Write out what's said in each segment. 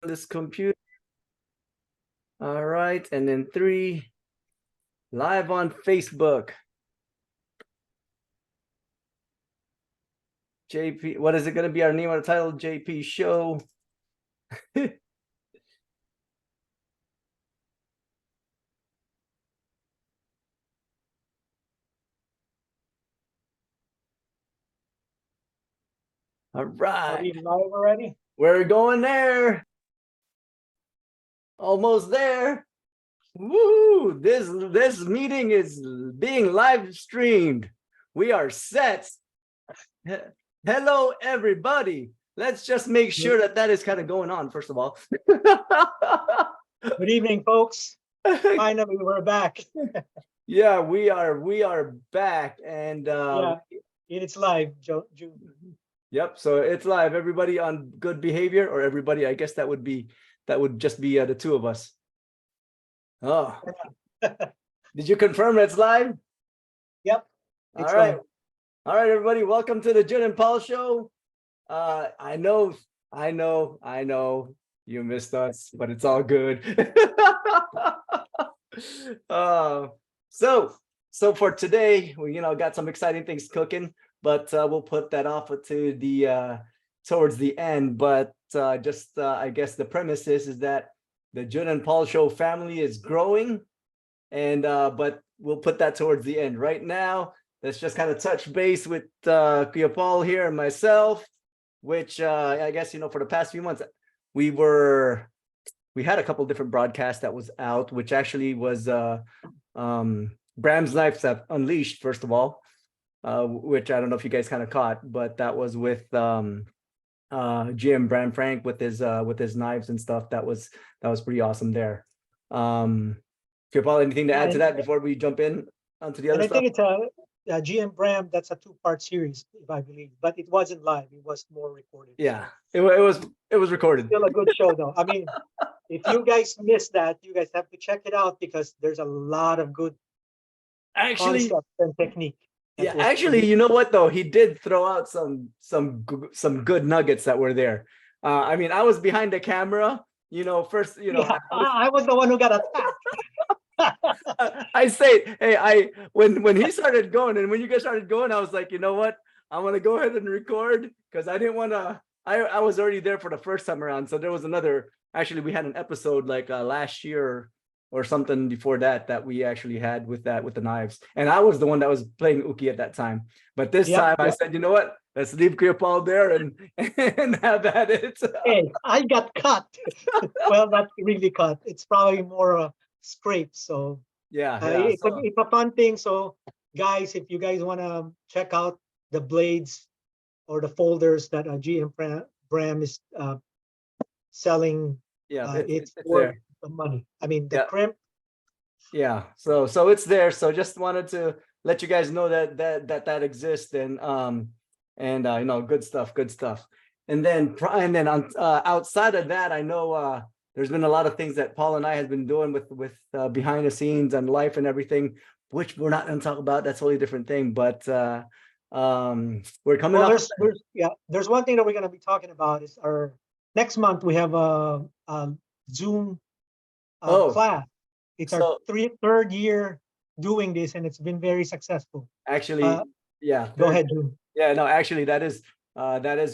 this computer. All right, and then 3, live on Facebook. JP, what is it going to be? Our name or title? JP Show. All Are right, we live already? we're going there. Almost there. Woo! This meeting is being live streamed. We are set. Hello, everybody. Let's just make sure that is kind of going on, first of all. Good evening, folks. Finally, we're back. Yeah, we are back, and Yeah, it's live, June. Yep, so it's live. Everybody on good behavior, or everybody, I guess that would just be the two of us. Oh, did you confirm it's live? Yep. All right. All right, everybody, welcome to the Jun Paul Show. I know you missed us, but it's all good. So for today, we got some exciting things cooking, but we'll put that off to the towards the end. But I guess the premise is that the Jun and Paul Show family is growing, and but we'll put that towards the end. Right now, let's just kind of touch base with Kuya Paul here and myself, which I guess for the past few months we had a couple different broadcasts that was out, which actually was Bram's Knives Have Unleashed, first of all, which I don't know if you guys kind of caught, but that was with GM Bram Frank with his knives and stuff. That was pretty awesome there. Kuya Paul, anything to add to that before we jump in onto the other stuff? I think it's GM Bram. That's a 2-part series, if I believe, but it wasn't live. It was more recorded. Yeah, it was recorded. Still a good show, though. I mean, if you guys missed that, you guys have to check it out because there's a lot of good concepts and technique. Yeah, actually, you know what though? He did throw out some good nuggets that were there. I mean, I was behind the camera. First, Yeah, I was the one who got attacked. I say, hey, when he started going and when you guys started going, I was like, you know what? I'm gonna go ahead and record because I didn't want to. I was already there for the first time around, so there was another. Actually, we had an episode like last year or something before that we actually had with the knives, and I was the one that was playing Uki at that time. But this time, I said, you know what? Let's leave Kuya Paul there and have at it. Hey, I got cut. Well, not really cut. It's probably more scrape. So yeah, it's a fun thing. So guys, if you guys want to check out the blades or the folders that GM Bram is selling, it's worth the money. I mean, the crimp. Yeah, so it's there. So just wanted to let you guys know that exists, and good stuff. And then on outside of that, I know there's been a lot of things that Paul and I have been doing with behind the scenes and life and everything, which we're not going to talk about. That's a totally different thing. But we're coming up. There's one thing that we're going to be talking about is our next month. We have a Zoom class. It's our third year doing this, and it's been very successful. Actually, yeah. Go ahead, Jun. Yeah, no, actually, that is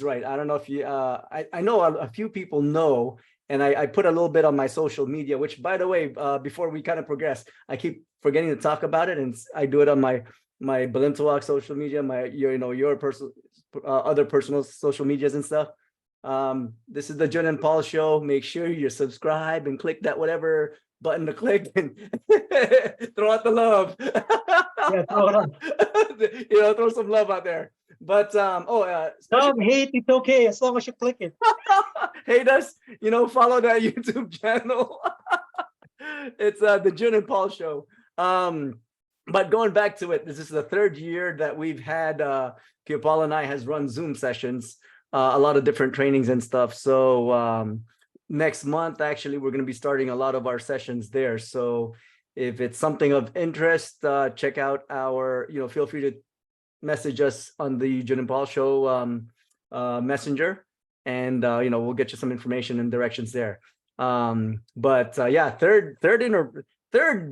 right. I don't know if you. I know a few people know, and I put a little bit on my social media. Which, by the way, before we kind of progress, I keep forgetting to talk about it, and I do it on my Balintawak social media, your personal other personal social medias and stuff. This is the Jun and Paul Show. Make sure you subscribe and click that whatever button to click and throw out the love. Yeah, throw it on. Throw some love out there. But some hate, it's okay as long as you click it. Hate us, follow that YouTube channel. It's the Jun and Paul Show. But going back to it, this is the third year that we've had Kuya Paul and I has run Zoom sessions, a lot of different trainings and stuff. So next month, actually, we're going to be starting a lot of our sessions there. So if it's something of interest, check out our, feel free to message us on the Jun and Paul Show messenger, and we'll get you some information and directions there. But yeah, third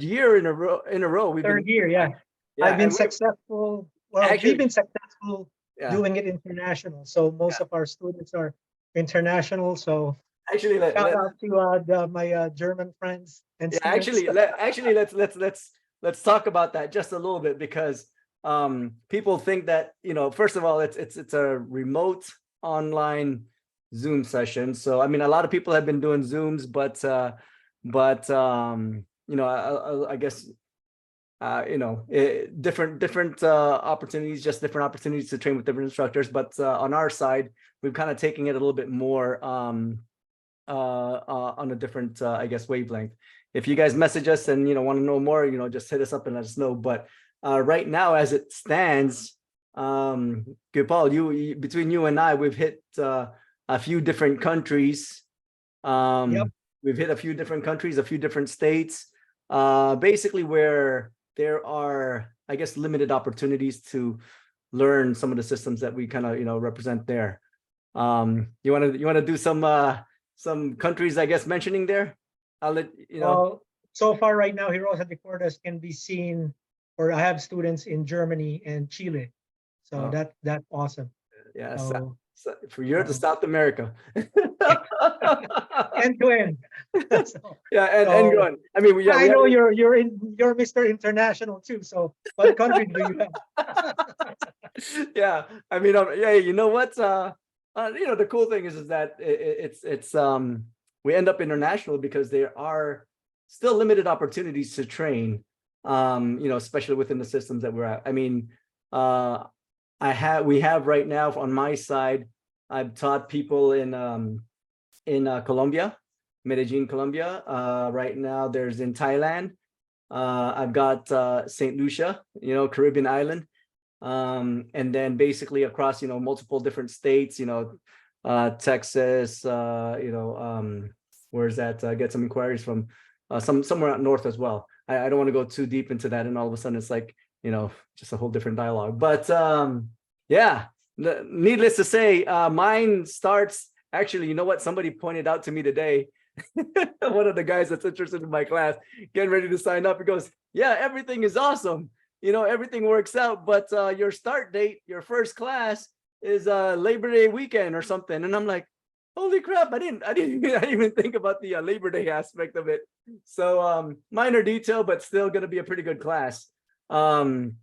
year in a row we've Third been year, yeah. yeah, I've been and successful. Well, we've actually, been successful yeah, doing it international. So most yeah. of our students are international. So Actually, shout out to my German friends and yeah, students. actually, let's talk about that just a little bit, because people think that, first of all, it's a remote online Zoom session. So I mean, a lot of people have been doing Zooms, but I guess different opportunities, just different opportunities to train with different instructors. But on our side, we've kind of taken it a little bit more on a different, I guess, wavelength. If you guys message us and want to know more, just hit us up and let us know. But right now, as it stands, good Paul, between you and I, we've hit a few different countries. Yep. We've hit a few different countries, a few different states, basically where there are, I guess, limited opportunities to learn some of the systems that we kind of represent there. You want to do some countries, I guess, mentioning there? I'll let you know. Well, so far right now, Heroes de Cortes can be seen, or I have students in Germany and Chile. So that's awesome. Yeah, So for Europe to South America. end to end. Yeah, and go on. I mean, I know you're Mr. International too. So what country do you have? Yeah, I mean, yeah, you know what? The cool thing is that it's we end up international because there are still limited opportunities to train, especially within the systems that we're at. I mean, we have right now on my side, I've taught people in Colombia, Medellin, Colombia. Right now there's in Thailand. I've got St. Lucia, Caribbean island. And then basically across, multiple different states, Texas, where's that? Get some inquiries from somewhere out north as well. I don't want to go too deep into that, and all of a sudden it's like, just a whole different dialogue. But yeah, needless to say, mine starts actually, you know what? Somebody pointed out to me today. One of the guys that's interested in my class, getting ready to sign up, he goes, yeah, everything is awesome. Everything works out, but your start date, your first class is Labor Day weekend or something. And I'm like, holy crap, I didn't even think about the Labor Day aspect of it. So minor detail, but still going to be a pretty good class. On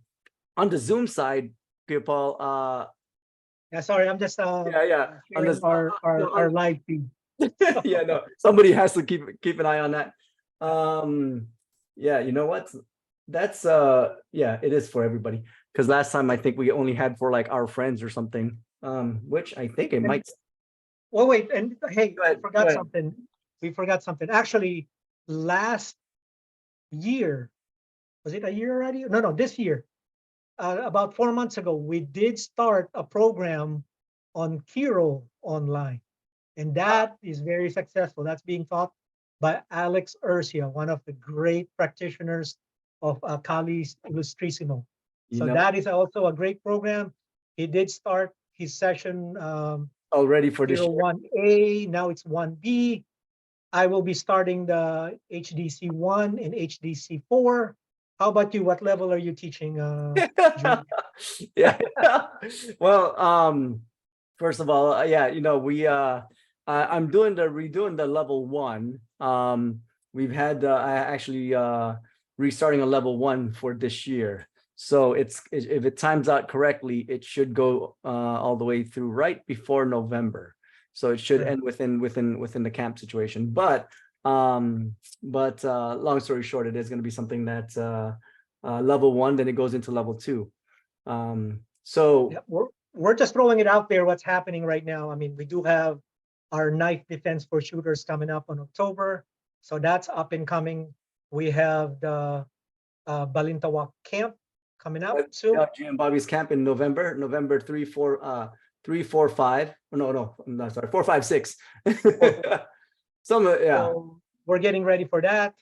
the Zoom side, okay, Paul. Yeah, sorry, I'm just yeah. On this, our live feed. Yeah, no, somebody has to keep an eye on that. Yeah, you know what? That's yeah, it is for everybody, because last time I think we only had for like our friends or something, which I think it might. Well, wait, and hey, Go ahead, we forgot something. We forgot something. Actually, last year, was it a year already? No, this year. About 4 months ago, we did start a program on Kiro online, and that is very successful. That's being taught by Alex Urcia, one of the great practitioners of Kali's Illustrissimo. So that is also a great program. He did start his session already for this year. 1A, now it's 1B. I will be starting the HDC 1 and HDC 4. How about you? What level are you teaching? Yeah. Well, first of all, yeah, we I'm redoing the level 1. We've had I actually restarting a level 1 for this year. So if it times out correctly, it should go all the way through right before November. So it should end within the camp situation. But long story short, it is going to be something that's level 1, then it goes into level 2. So yeah, we're just throwing it out there, what's happening right now. I mean, we do have our knife defense for shooters coming up on October. So that's up and coming. We have the Balintawak camp coming up soon. Jun Bobby's camp in November 3, 4, 3, 4, 5. No, I'm not sorry, 4, 5, 6. So we're getting ready for that.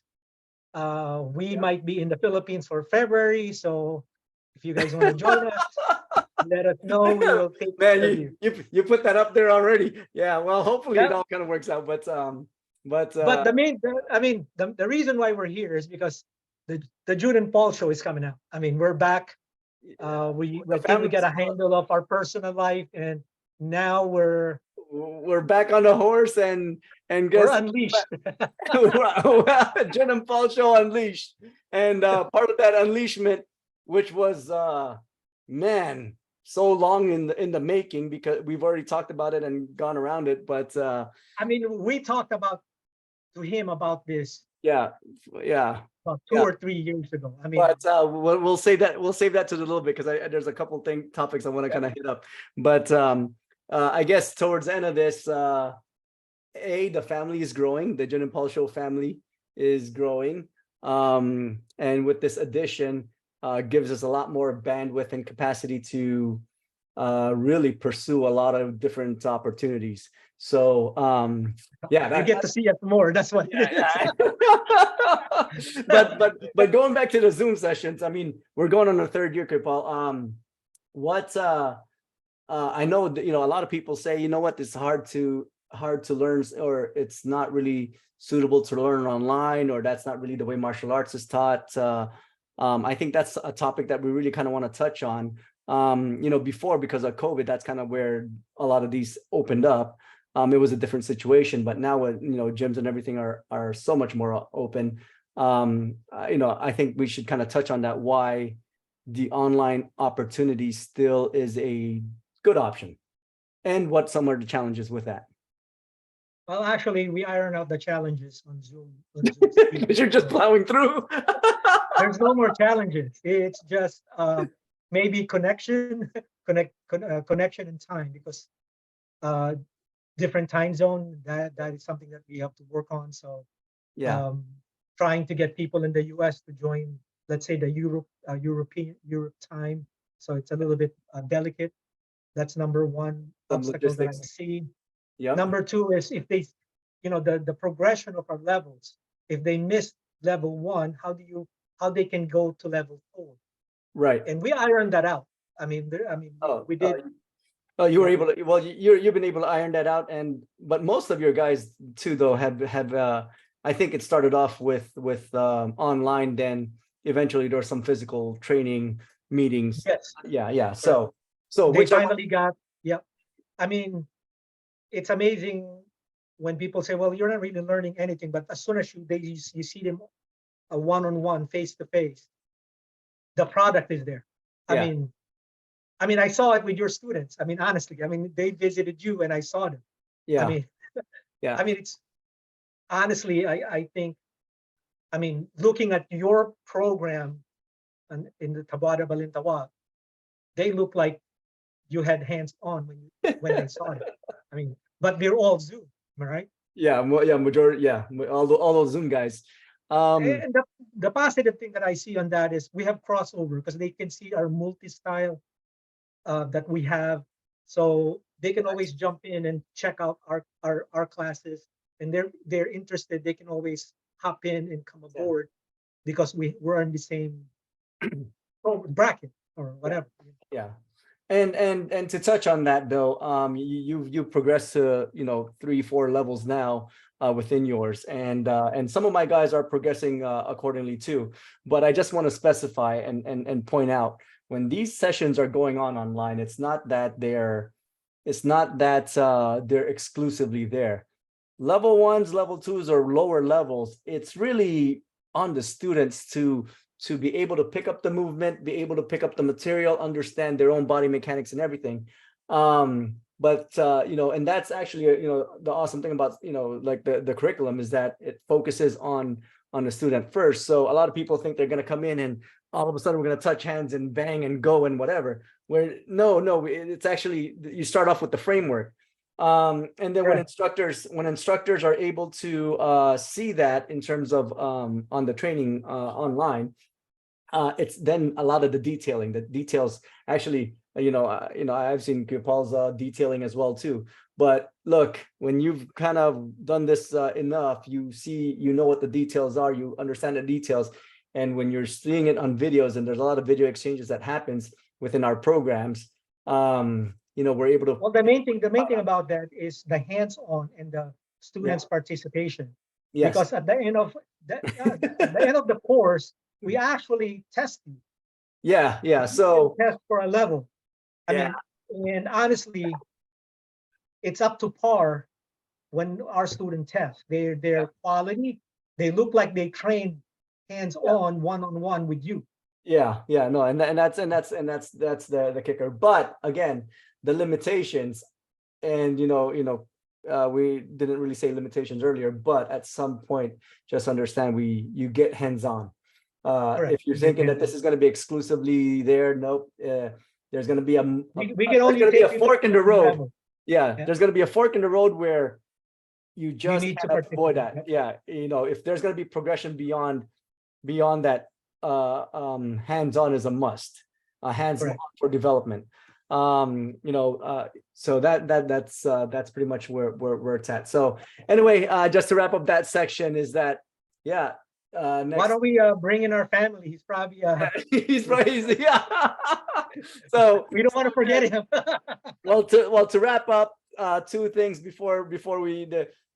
We might be in the Philippines for February. So if you guys want to join us, let us know. We will take care of Man, you. you put that up there already. Yeah, well, hopefully it Yeah. all kind of works out. But But the reason why we're here is because the Jun Paul show is coming out. I mean, we're back. We the I think we family, got a handle of our personal life, and now we're back on the horse, and we're guess unleashed. Jun and Paul Show Unleashed. And part of that unleashment, which was man, so long in the making, because we've already talked about it and gone around it. But I mean, we talked to him about this yeah, yeah. about 2 or 3 years ago. I mean, But we'll save that. We'll save that to a little bit, because there's a couple topics I want to kind of hit up. But I guess towards the end of this, the family is growing. The Jun and Paul Show family is growing, and with this addition, gives us a lot more bandwidth and capacity to really pursue a lot of different opportunities. So yeah, you get to see us more. That's what it is. yeah. but going back to the Zoom sessions, I mean, we're going on our third year, Paul. What I know that, a lot of people say, what, it's hard to learn, or it's not really suitable to learn online, or that's not really the way martial arts is taught. I think that's a topic that we really kind of want to touch on. Before, because of COVID, that's kind of where a lot of these opened up. It was a different situation, but now, gyms and everything are so much more open. I think we should kind of touch on that, why the online opportunity still is a good option, and what some are the challenges with that. Well, actually, we iron out the challenges on Zoom. Because you're just plowing through. There's no more challenges. It's just maybe connection and time, because different time zone, that is something that we have to work on. So Yeah. Trying to get people in the US to join, let's say, the Europe time. So it's a little bit delicate. That's number one Some obstacle that I logistics. see. Yeah. Number two is, if they, the progression of our levels, if they miss level one, how they can go to level 4. Right. And we ironed that out. I mean, we did. You were able to, well, you've been able to iron that out, but most of your guys too, though, have I think it started off with online, then eventually there was some physical training meetings. Yes. Yeah. So they finally got, yeah. I mean, it's amazing when people say, well, you're not really learning anything, but as soon as you see them a one-on-one, face-to-face, the product is there. Yeah. I mean, I saw it with your students. I mean, honestly, they visited you and I saw them. Yeah. Yeah. It's honestly, I think, looking at your program and in the Tabada Balintawa, they look like you had hands on when I saw it. But they're all Zoom, am I right? Yeah, majority, yeah, all those Zoom guys. And the positive thing that I see on that is we have crossover, because they can see our multi-style that we have, so they can always jump in and check out our classes, and they're interested. They can always hop in and come aboard, because we're in the same bracket or whatever. Yeah. And to touch on that, though, you've progressed to 3-4 levels now within yours, and some of my guys are progressing accordingly too. But I just want to specify and point out, when these sessions are going on online, it's not that they're exclusively there. Level 1s, level 2s, or lower levels, it's really on the students to be able to pick up the movement, be able to pick up the material, understand their own body mechanics and everything. But and that's actually the awesome thing about like the curriculum, is that it focuses on the student first. So a lot of people think they're going to come in and all of a sudden we're going to touch hands and bang and go and whatever. Where no, it's actually, you start off with the framework. And then when instructors are able to see that in terms of on the training online, it's then a lot of the details actually, I've seen Paul's detailing as well too. But look, when you've kind of done this enough, you know what the details are, you understand the details. And when you're seeing it on videos, and there's a lot of video exchanges that happens within our programs, we're able to. Well, the main thing about that is the hands-on and the students' participation. Yes. Because at the end of the course, we actually test you. Yeah. So test for a level. I mean, and honestly, it's up to par when our student tests. Their quality, they look like they trained hands-on, one-on-one with you. No, and that's the kicker. But again, the limitations, and we didn't really say limitations earlier, but at some point, just understand you get hands-on. If you're thinking that this is going to be exclusively there, nope. There's going to be we can only take a fork in the road. Level. There's going to be a fork in the road where you just need can't avoid that. If there's going to be progression beyond that, hands-on is a must. Hands-on for development. So that's pretty much where it's at. So anyway, just to wrap up that section is that next, why don't we bring in our family? He's probably so we don't want to forget him. well, to wrap up, two things before we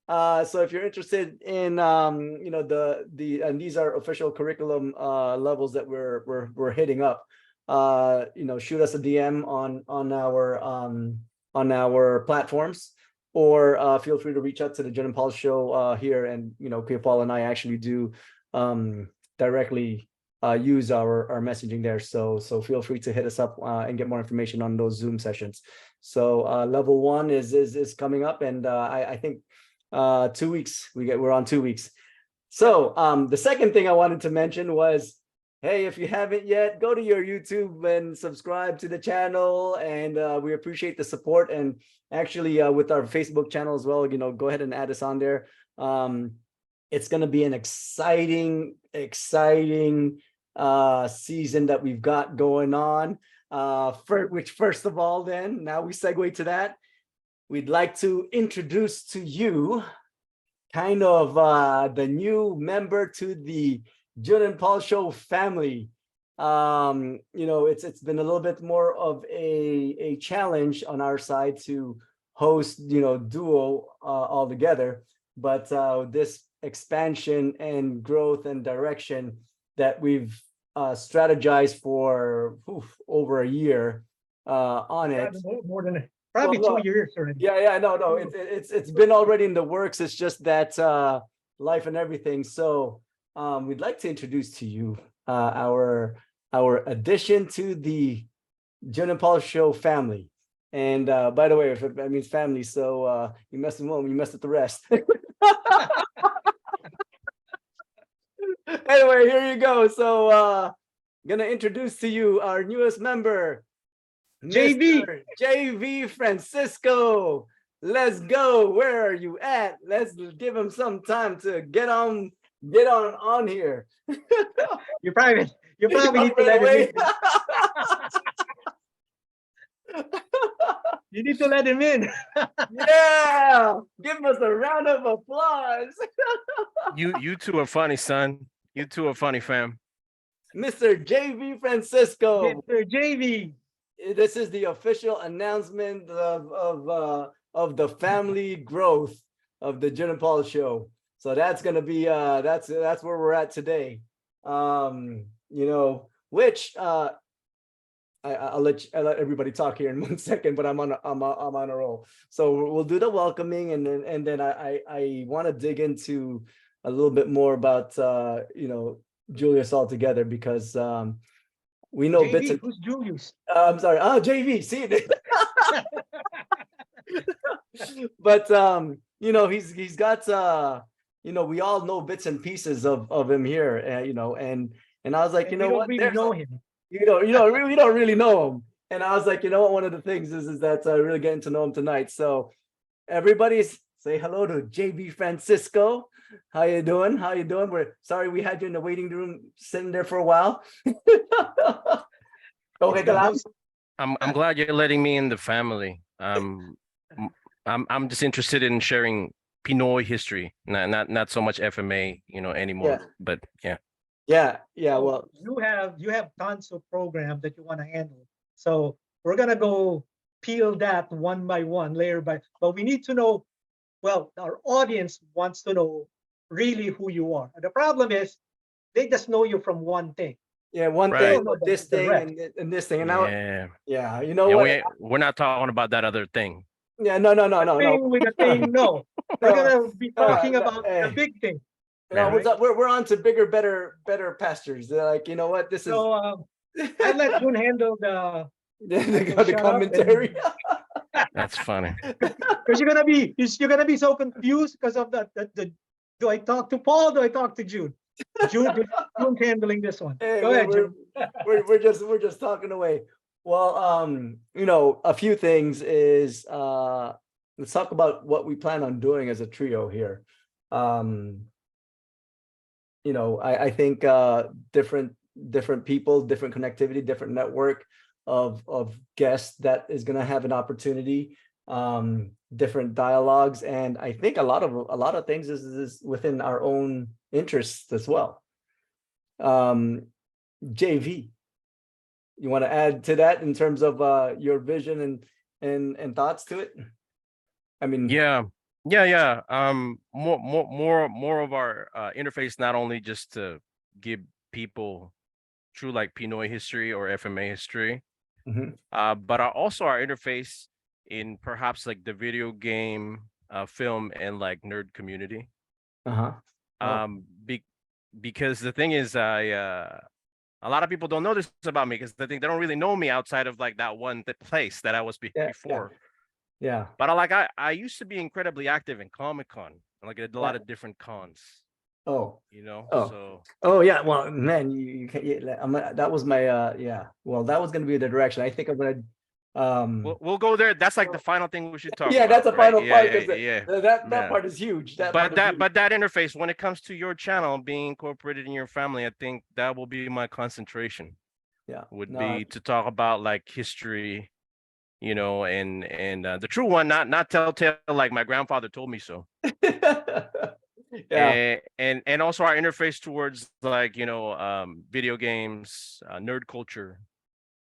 so if you're interested in and these are official curriculum levels that we're hitting up, shoot us a DM on our platforms, or feel free to reach out to the Jun Paul Show here, and Kuya Paul and I actually do directly use our messaging there, so feel free to hit us up and get more information on those Zoom sessions. So level 1 is coming up, and I think 2 weeks we're on 2 weeks. So the second thing I wanted to mention was, hey, if you haven't yet, go to your YouTube and subscribe to the channel, and we appreciate the support. And actually with our Facebook channel as well, go ahead and add us on there. It's going to be an exciting season that we've got going on, which first of all, then now we segue to that. We'd like to introduce to you kind of the new member to the Jun Paul Show family. It's been a little bit more of a challenge on our side to host, duo all together, but this expansion and growth and direction that we've strategized for over a year on it. More than probably 2 years already. No, it's been already in the works. It's just that life and everything. So we'd like to introduce to you our addition to the Jun Paul Show family. And by the way, if that means family, so you messed with one, you messed with the rest. Anyway, here you go. So gonna introduce to you our newest member, Mr. JV Francisco. Let's go. Where are you at? Let's give him some time to get on here. You probably need to let him in. You need to let him in. Yeah, give us a round of applause. You two are funny, son. You two are funny, fam. Mr. JV Francisco. Mr. JV. This is the official announcement of the family growth of the Jun Paul Show. So that's gonna be that's where we're at today. Which I'll let everybody talk here in 1 second, but I'm on a roll. So we'll do the welcoming, and then I want to dig into a little bit more about Julius altogether, because we know JV, bits of who's Julius? I'm sorry. Oh, JV. See but he's got we all know bits and pieces of him here, and I was like, and what? We don't really know him. We don't really know him. And I was like, what? One of the things is that really getting to know him tonight. So everybody say hello to JV Francisco. How you doing? We're sorry we had you in the waiting room sitting there for a while. Okay, I'm glad you're letting me in the family. I'm just interested in sharing Pinoy history, not so much FMA, anymore. Yeah. But yeah. Yeah. Well, you have tons of programs that you want to handle. So we're gonna go peel that one by one, layer by. But we need to know. Well, our audience wants to know really who you are. The problem is they just know you from one thing. Yeah, one They Right. thing, don't know but this the thing rest. and this thing, and now, Yeah. yeah, you know Yeah, what? we're not talking about that other thing. Yeah, no, no, no, The no, no, thing with the thing, no. We're no, gonna be talking about the hey, big thing. no, Yeah. what's up? We're on to bigger, better pastures. They're like, you know what? This is So I'll let Jun handle the the shut up commentary. That's funny. because you're gonna be so confused because of the do I talk to Paul? Do I talk to June? June's handling this one. Hey, Go ahead, June. we're just talking away. Well, you know, a few things is let's talk about what we plan on doing as a trio here. You know, I think different people, different connectivity, different network of guests that is going to have an opportunity, different dialogues, and I think a lot of things is within our own interests as well. JV, you want to add to that in terms of your vision and thoughts to it? I mean, Yeah. More of our interface, not only just to give people true like Pinoy history or FMA history, mhm, but also our interface in perhaps like the video game, film, and like nerd community. uh-huh. Oh, Because the thing is, a lot of people don't know this about me because I think they don't really know me outside of like that one place that I was yeah, before. yeah. But I used to be incredibly active in Comic-Con, like I did a lot of different cons, Oh, you know. oh. So oh yeah. Well, man, you can't. That was my yeah. Well, that was gonna be the direction. I think I'm gonna. we'll go there. That's like the final thing we should talk Yeah, that's about, a right? final Yeah, part yeah, because yeah, that yeah. part is huge. That part But is huge. that interface, when it comes to your channel being incorporated in your family, I think that will be my concentration. Yeah, Would no, be to talk about like history, you know, and the true one, not telltale like my grandfather told me so. yeah, And also our interface towards like, you know, video games, nerd culture,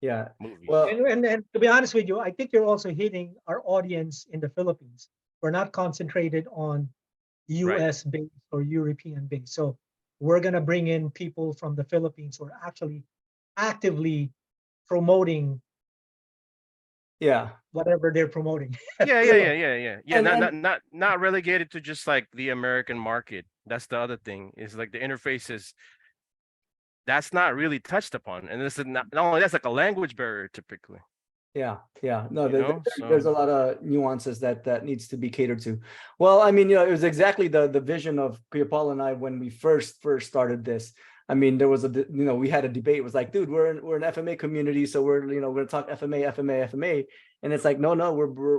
yeah. movies. Well, And to be honest with you, I think you're also hitting our audience in the Philippines. We're not concentrated on Right. US based or European based. So we're gonna bring in people from the Philippines who are actually actively promoting yeah, whatever they're promoting. Yeah. and Not relegated to just like the American market. That's the other thing. Is like the interfaces that's not really touched upon, and this is not only that's like a language barrier typically. yeah, yeah. No, You know, there's a so lot of nuances that needs to be catered to. Well, I mean, you know, it was exactly the vision of Kuya Paul and I when we first started this. I mean, there was you know, we had a debate. It was like, dude, we're an FMA community, so we're gonna talk FMA, and it's like, no,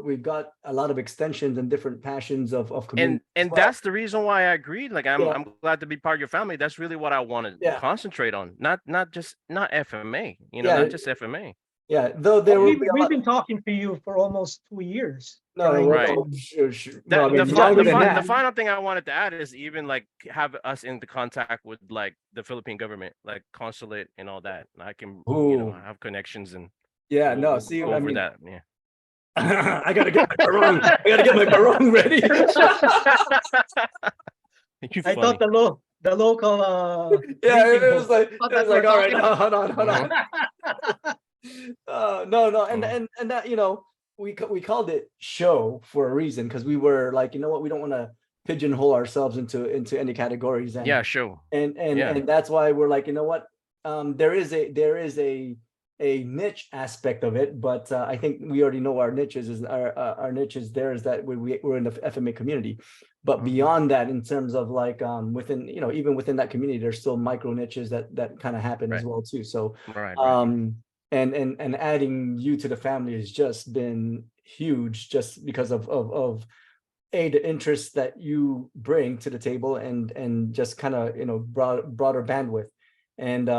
we've got a lot of extensions and different passions of community. and that's the reason why I agreed. Like Yeah. I'm glad to be part of your family. That's really what I want to Yeah. concentrate on. Not FMA. You know, Yeah. not just FMA. Yeah, though there will be a We've lot. been talking to you for almost 2 years. No, trying well, Right. no, to- sure. No, I That mean, the longer than fi- that. the final thing I wanted to add is even like have us in the contact with like the Philippine government, like consulate and all that. I can Ooh. have connections and Yeah, no, we'll see, go I over mean, that. Yeah. I gotta get my barong. I gotta get my barong ready. You I funny. thought the local Yeah, briefing it was book. like, Thought it that's was like, what all we're right, talking about. hold on. No, Mhm. and that, you know, we called it show for a reason because we were like, you know what, we don't want to pigeonhole ourselves into any categories, Yeah, sure. and Yeah. and that's why we're like, you know what, there is a niche aspect of it, but I think we already know our niches is our niches there is that we're in the FMA community, but Mhm. beyond that, in terms of like within, you know, even within that community, there's still micro niches that kind of happen as Right. well too. So Right. and adding you to the family has just been huge, just because of the interest that you bring to the table, and just kind of, you know, broader bandwidth, and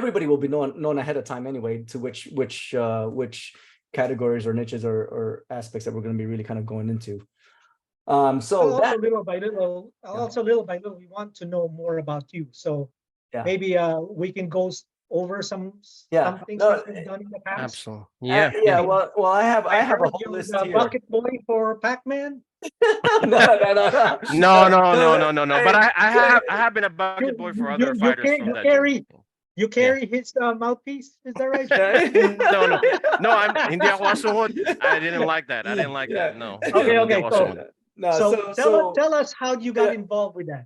everybody will be known ahead of time anyway to which categories or niches or aspects that we're going to be really kind of going into. So Also, that, little by little, we want to know more about you. So yeah, maybe we can go over some things no, that you've done in the past? Absolutely. Yeah. yeah. Well, I have I a heard whole you list was a here. bucket boy for Pac-Man. No. No. But I have been a bucket boy for other fighters from that gym. You carry his mouthpiece. Is that right? No, I'm hindi ako asungot. I didn't like that. I didn't like that. No. Okay. Hindi ako asungot. So tell us how you got involved with that.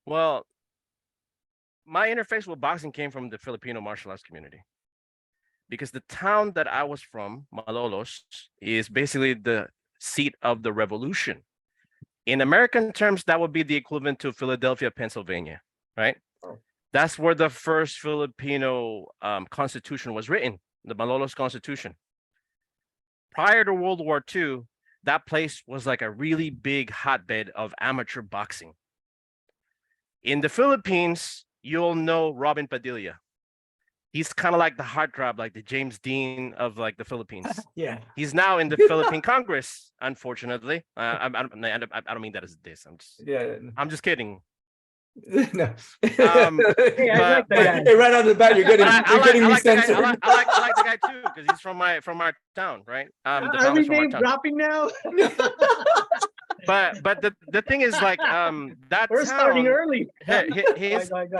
Well, my interface with boxing came from the Filipino martial arts community. Because the town that I was from, Malolos, is basically the seat of the revolution. In American terms, that would be the equivalent to Philadelphia, Pennsylvania, right? Oh. That's where the first Filipino constitution was written, the Malolos Constitution. Prior to World War II, that place was like a really big hotbed of amateur boxing. In the Philippines, you'll know Robin Padilla. He's kind of like the heartthrob, like the James Dean of like the Philippines. Yeah. He's now in the Philippine Congress, unfortunately. I don't mean that as a diss. I'm just kidding. No. Hey, I like that guy. Hey, right out of the bat, you're getting me censored. I like the guy too because he's from our town, right? The Are family's we from our name town. dropping now? But the thing is like that We're starting town, early.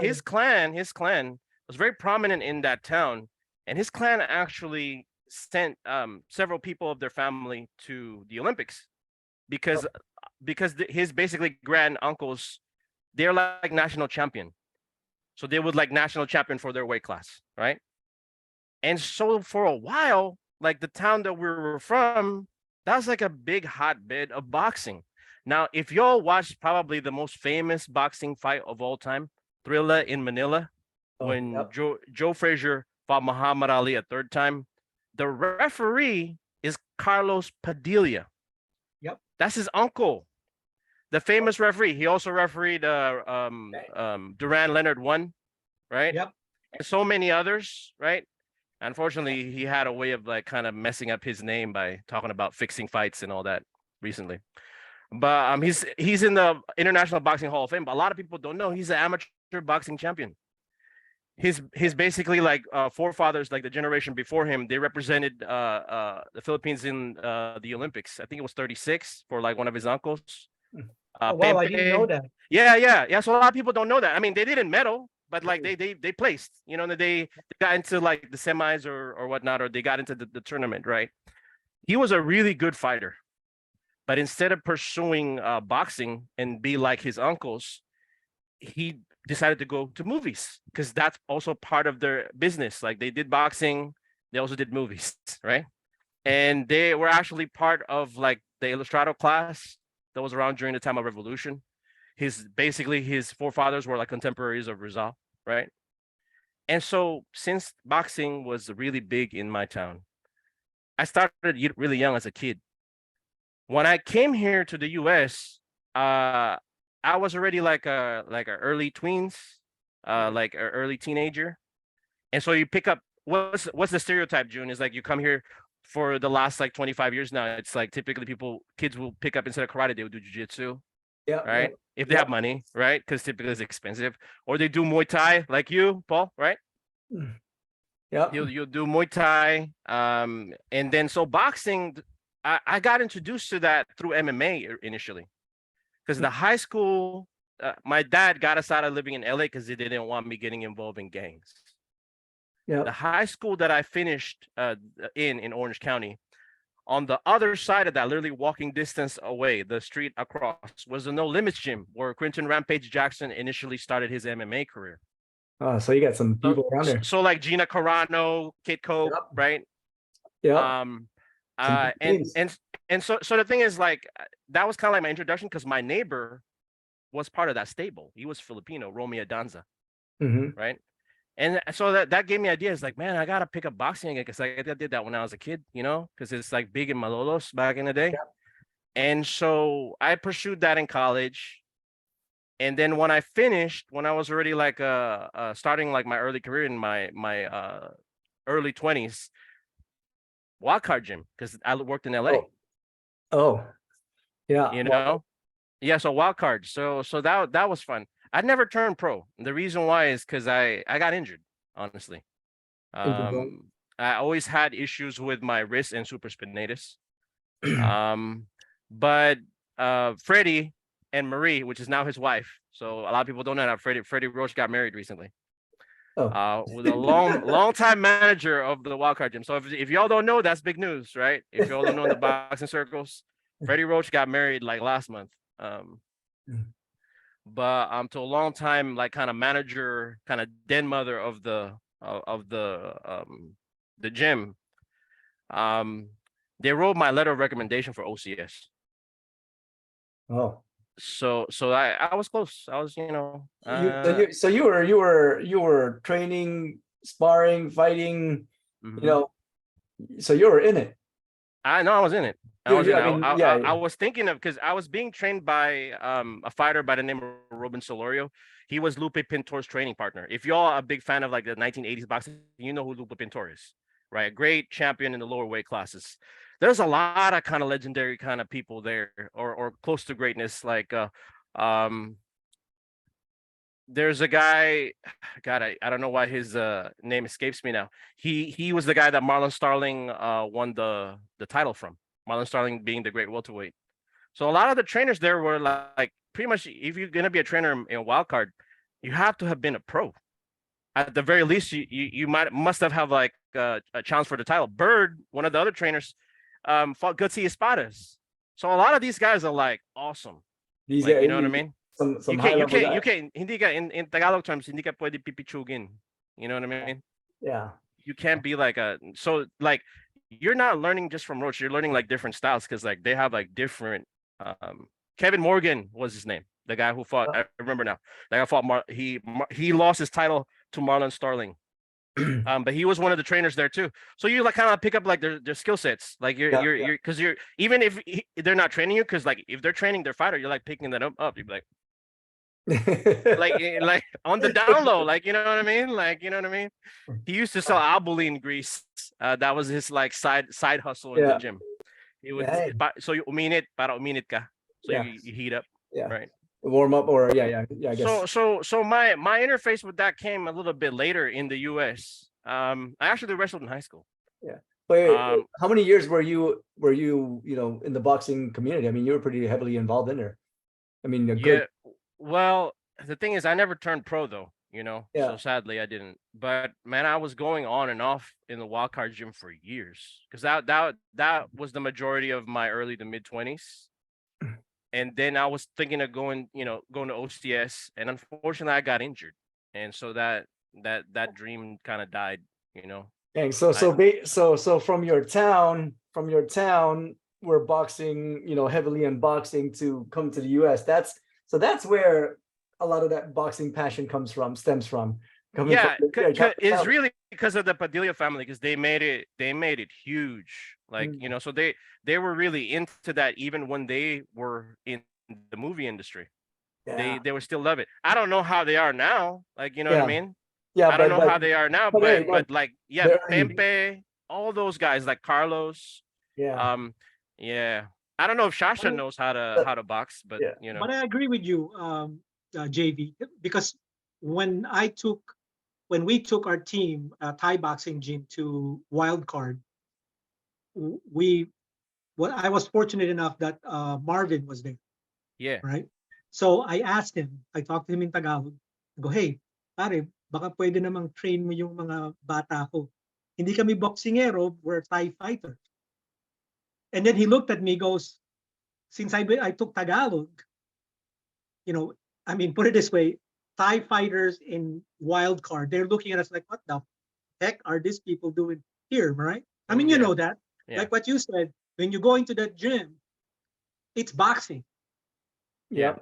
his clan was very prominent in that town, and his clan actually sent several people of their family to the Olympics because his basically grand uncles, they're like national champion, so they would like national champion for their weight class, right? And so for a while, like the town that we were from, that was like a big hotbed of boxing. Now, if y'all watched probably the most famous boxing fight of all time, Thrilla in Manila, when Joe Frazier fought Muhammad Ali a third time, the referee is Carlos Padilla. Yep. That's his uncle, the famous referee. He also refereed Duran Leonard 1, right? Yep. And so many others, right? Unfortunately, he had a way of like kind of messing up his name by talking about fixing fights and all that recently. But he's in the International Boxing Hall of Fame. But a lot of people don't know he's an amateur boxing champion. His basically like forefathers, like the generation before him, they represented the Philippines in the Olympics. I think it was 36 for like one of his uncles. Wow, I didn't know that. Yeah. So a lot of people don't know that. I mean, they didn't medal, but like they placed. You know, they got into like the semis or whatnot, or they got into the tournament, right? He was a really good fighter. But instead of pursuing boxing and be like his uncles, he decided to go to movies because that's also part of their business. Like they did boxing, they also did movies, right? And they were actually part of like the Ilustrado class that was around during the time of Revolution. His forefathers were like contemporaries of Rizal, right? And so since boxing was really big in my town, I started really young as a kid. When I came here to the US, I was already like a early tweens, like an early teenager. And so you pick up what's the stereotype, June? Is like you come here for the last like 25 years now. It's like typically kids will pick up instead of karate, they will do jiu-jitsu. Yeah. Right. If they have money, right? Because typically it's expensive. Or they do Muay Thai like you, Paul, right? Yeah. You'll do Muay Thai. And then so boxing, I got introduced to that through MMA initially, because the high school, my dad got us out of living in LA because he didn't want me getting involved in gangs. Yeah. The high school that I finished in Orange County, on the other side of that, literally walking distance away, the street across, was the No Limits gym where Quinton Rampage Jackson initially started his MMA career. Oh, so you got some people around there. So like Gina Carano, Kid Cope, right? Yeah. And so the thing is, like, that was kind of like my introduction because my neighbor was part of that stable. He was Filipino, Romeo Danza, right? And so that gave me ideas. Like, man, I gotta pick up boxing again because I did that when I was a kid, you know, because it's like big in Malolos back in the day. Yeah. And so I pursued that in college. And then when I finished, when I was already like starting like my early career in my early 20s, Wildcard Gym, because I worked in LA. Oh, yeah. You know, yeah. So Wildcard. So that was fun. I never turned pro. The reason why is because I got injured. honestly. Interesting. I always had issues with my wrist and supraspinatus. But Freddie and Marie, which is now his wife. So a lot of people don't know that Freddie Roach got married recently. Oh, With a long time manager of the Wildcard Gym. So if y'all don't know, that's big news, right? If y'all don't know in the boxing circles, Freddie Roach got married like last month. But to a long time like kind of manager, kind of den mother of the gym. They wrote my letter of recommendation for OCS. oh. So I was close. I was, you know, So you were training, sparring, fighting, you know, so you were in it. I know I was in it. I mean, I was thinking of, because I was being trained by a fighter by the name of Ruben Solorio. He was Lupe Pintor's training partner. If y'all are a big fan of like the 1980s boxing, you know who Lupe Pintor is, right? A great champion in the lower weight classes. There's a lot of kind of legendary kind of people there, or close to greatness. Like there's a guy, God, I don't know why his name escapes me now. He was the guy that Marlon Starling won the title from. Marlon Starling being the great welterweight. So a lot of the trainers there were like pretty much, if you're gonna be a trainer in Wildcard, you have to have been a pro. At the very least, you must have like a challenge for the title. Bird, one of the other trainers, fought Gutsy Espadas. So a lot of these guys are like awesome. These like, you know what I mean? Some You can't, hindi ka, in Tagalog terms, hindi ka pwede pipichugin. You know what I mean? Yeah. You can't be like so like, you're not learning just from Roach, you're learning like different styles, because like they have like different, Kevin Morgan was his name. The guy who fought, I remember now. The guy fought, he lost his title to Marlon Starling. But he was one of the trainers there too. So you like kind of pick up like their skill sets. Like you're because you're, even if they're not training you, because like if they're training their fighter, you're like picking that up. You'd be like on the down low, like, you know what I mean? Like, you know what I mean? He used to sell albuline grease. That was his like side hustle in the gym. It would so you uminit para uminit ka. So you heat up. Yeah. Right. Warm up, or I guess. So my interface with that came a little bit later in the US. I actually wrestled in high school. Yeah. Wait, how many years were you in the boxing community? I mean, you were pretty heavily involved in there. I mean, good. Well, the thing is, I never turned pro though, Yeah. So sadly I didn't. But man, I was going on and off in the Wildcard Gym for years, because that was the majority of my early to mid 20s. And then I was thinking of going to OCS, and unfortunately I got injured, and so that dream kind of died. Dang, so from your town, we're boxing, heavily in boxing, to come to the US. That's where a lot of that boxing passion stems from. It's really because of the Padilla family, because they made it huge. Like, so they were really into that even when they were in the movie industry. Yeah. They would still love it. I don't know how they are now. Like, you know what I mean? Yeah, I don't know how they are now, but like, Pempe, all those guys, like Carlos. Yeah. Yeah. I don't know if Shasha knows how to box, but But I agree with you, JV, because when we took our team, Thai boxing gym, to Wildcard, I was fortunate enough that Marvin was there. Yeah. Right. So I asked him. I talked to him in Tagalog. I go, hey, pare, baka pwede namang train mo yung mga bata ko. Hindi kami boxingero, we're Thai fighters. And then he looked at me, goes, since I took Tagalog, I mean, put it this way, Thai fighters in Wildcard, they're looking at us like, what the heck are these people doing here, right? I mean, you know that. Yeah. Like what you said, when you go into that gym, it's boxing. Yeah.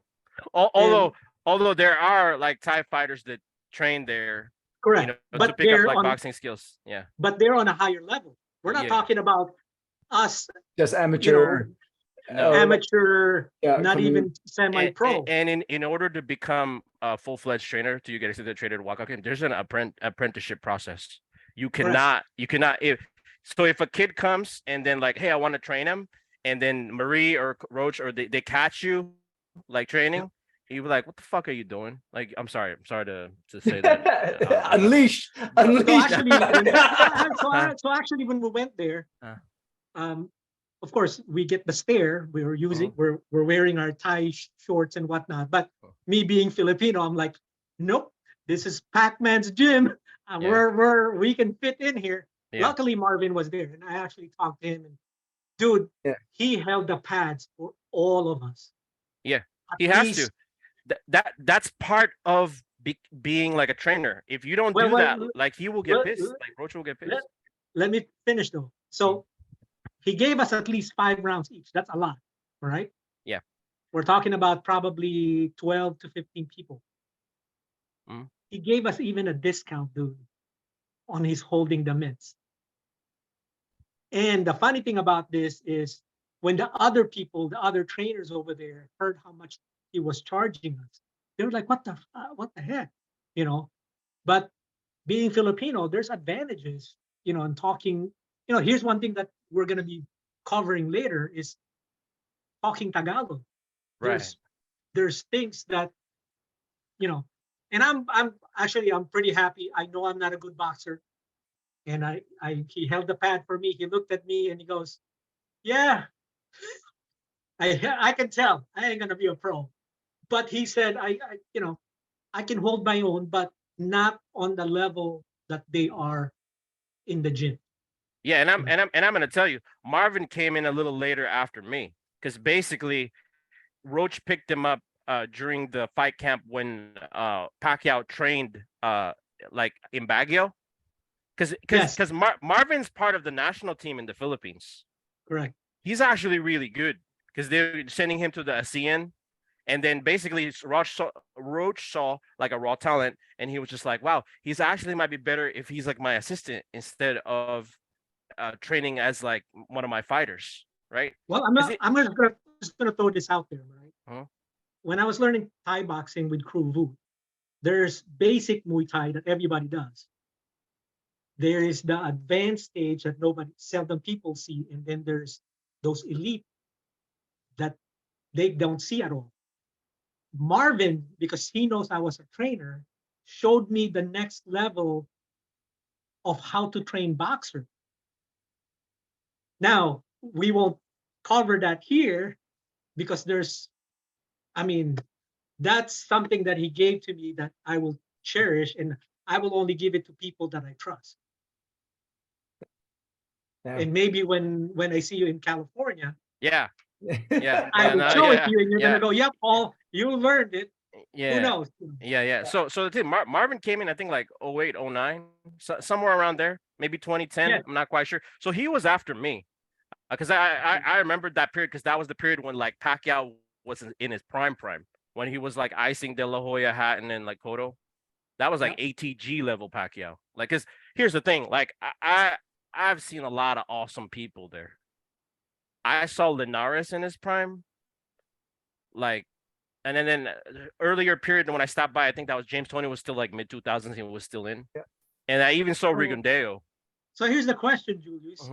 Although there are like Thai fighters that train there, correct, but to pick up like boxing skills. Yeah. But they're on a higher level. We're not talking about us just amateur. Not even semi-pro. And in order to become a full-fledged trainer, you get accepted trainer to walk out, there's an apprenticeship process. You cannot if a kid comes and then like, hey, I want to train him, and then Marie or Roach or they catch you like training, he was like, "What the fuck are you doing?" Like, I'm sorry to say that. Unleash, So unleash. actually, so actually, when we went there, um, of course, we get the stare. We were using, we're wearing our tie shorts and whatnot. But me being Filipino, I'm like, nope, this is Pac-Man's gym. We can fit in here. Yeah. Luckily, Marvin was there, and I actually talked to him. And dude, Yeah. he held the pads for all of us. Yeah, At he has least- to. That's part of being like a trainer. If you don't Well, do well, that, like he will get let- pissed. Like Roach will get pissed. let me finish though. So he gave us at least 5 rounds each. That's a lot, all right? Yeah. We're talking about probably 12 to 15 people. He gave us even a discount, dude, on his holding the mitts. And the funny thing about this is when the other people, the other trainers over there heard how much he was charging us, they were like, what the heck? You know, but being Filipino, there's advantages, you know, and talking, you know, here's one thing that we're going to be covering later is talking Tagalog. Right. There's things that, you know, and I'm pretty happy. I know I'm not a good boxer. And he held the pad for me. He looked at me and he goes, yeah, I can tell I ain't going to be a pro. But he said, you know, I can hold my own, but not on the level that they are in the gym. Yeah, and I'm gonna tell you, Marvin came in a little later after me because basically Roach picked him up during the fight camp when Pacquiao trained like in Baguio, because Marvin's part of the national team in the Philippines. Correct. He's actually really good because they're sending him to the ASEAN. And then basically Roach saw like a raw talent, and he was just like, "Wow, he's actually might be better if he's like my assistant instead of training as like one of my fighters." Right? Well, I'm just gonna throw this out there, right? When I was learning Thai boxing with Kru Vu, there's basic Muay Thai that everybody does. There is the advanced stage that seldom people see, and then there's those elite that they don't see at all. Marvin, because he knows I was a trainer, showed me the next level of how to train boxer. Now, we won't cover that here because that's something that he gave to me that I will cherish, and I will only give it to people that I trust. Yeah. And maybe when I see you in California, I will show it to you, and you're gonna go, "Yep, Paul, you learned it." Yeah. Who knows? Yeah. So the thing, Marvin came in, I think like 08, 09, somewhere around there, maybe 2010. Yeah. I'm not quite sure. So he was after me, because I remembered that period because that was the period when like Pacquiao was in his prime, when he was like icing De La Hoya, Hatton, and like Cotto. That was like ATG level Pacquiao. Like, cause here's the thing, like I've seen a lot of awesome people there. I saw Linares in his prime, like, and then earlier period when I stopped by, I think that was James Toney was still like mid 2000s. He was still in, and I even saw Rigondeo. So here's the question, Julius.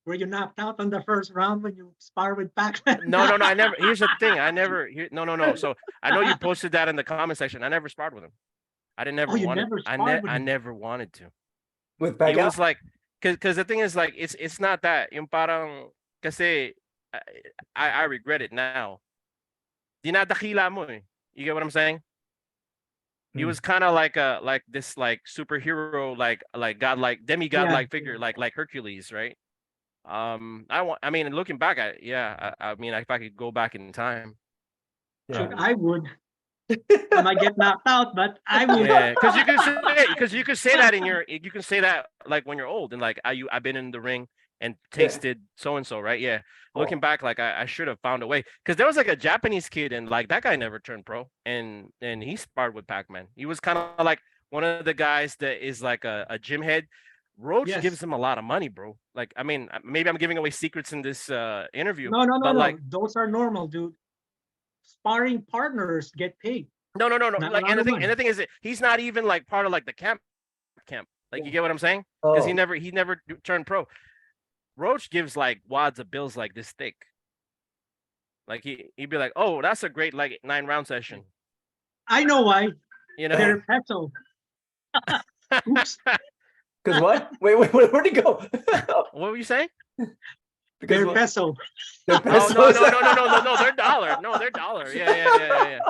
Were you knocked out on the first round when you spar with Pac-Man? No. I never. Here's the thing. I never. No. So I know you posted that in the comment section. I never sparred with him. I didn't never want to. I never wanted to. With Pacquiao? It was like, because the thing is like it's not that. Yung parang kasi I regret it now. Dinadakila mo eh. You get what I'm saying? He was kind of like this like superhero like godlike demigod like figure like Hercules, right? I mean, looking back at I mean, if I could go back in time, I would. I might get knocked out, but I would. Yeah, because you can say that like when you're old and like I've been in the ring and tasted so and so, right? Yeah. Looking back, like I should have found a way, because there was like a Japanese kid and like that guy never turned pro, and he sparred with Pac-Man. He was kind of like one of the guys that is like a gym head. Roach gives him a lot of money, bro. Like, I mean, maybe I'm giving away secrets in this interview. No. Like, those are normal, dude. Sparring partners get paid. No. Like, and the thing is, he's not even like part of like the camp. Like, you get what I'm saying? Because he never turned pro. Roach gives like wads of bills like this thick. Like he'd be like, oh, that's a great like 9-round session. I know why. You know. They're peso. Oops. Because what? Wait, where'd he go? What were you saying? Because They're what? peso. They're Oh no, pesos. no, they're dollar. No, they're dollar. Yeah.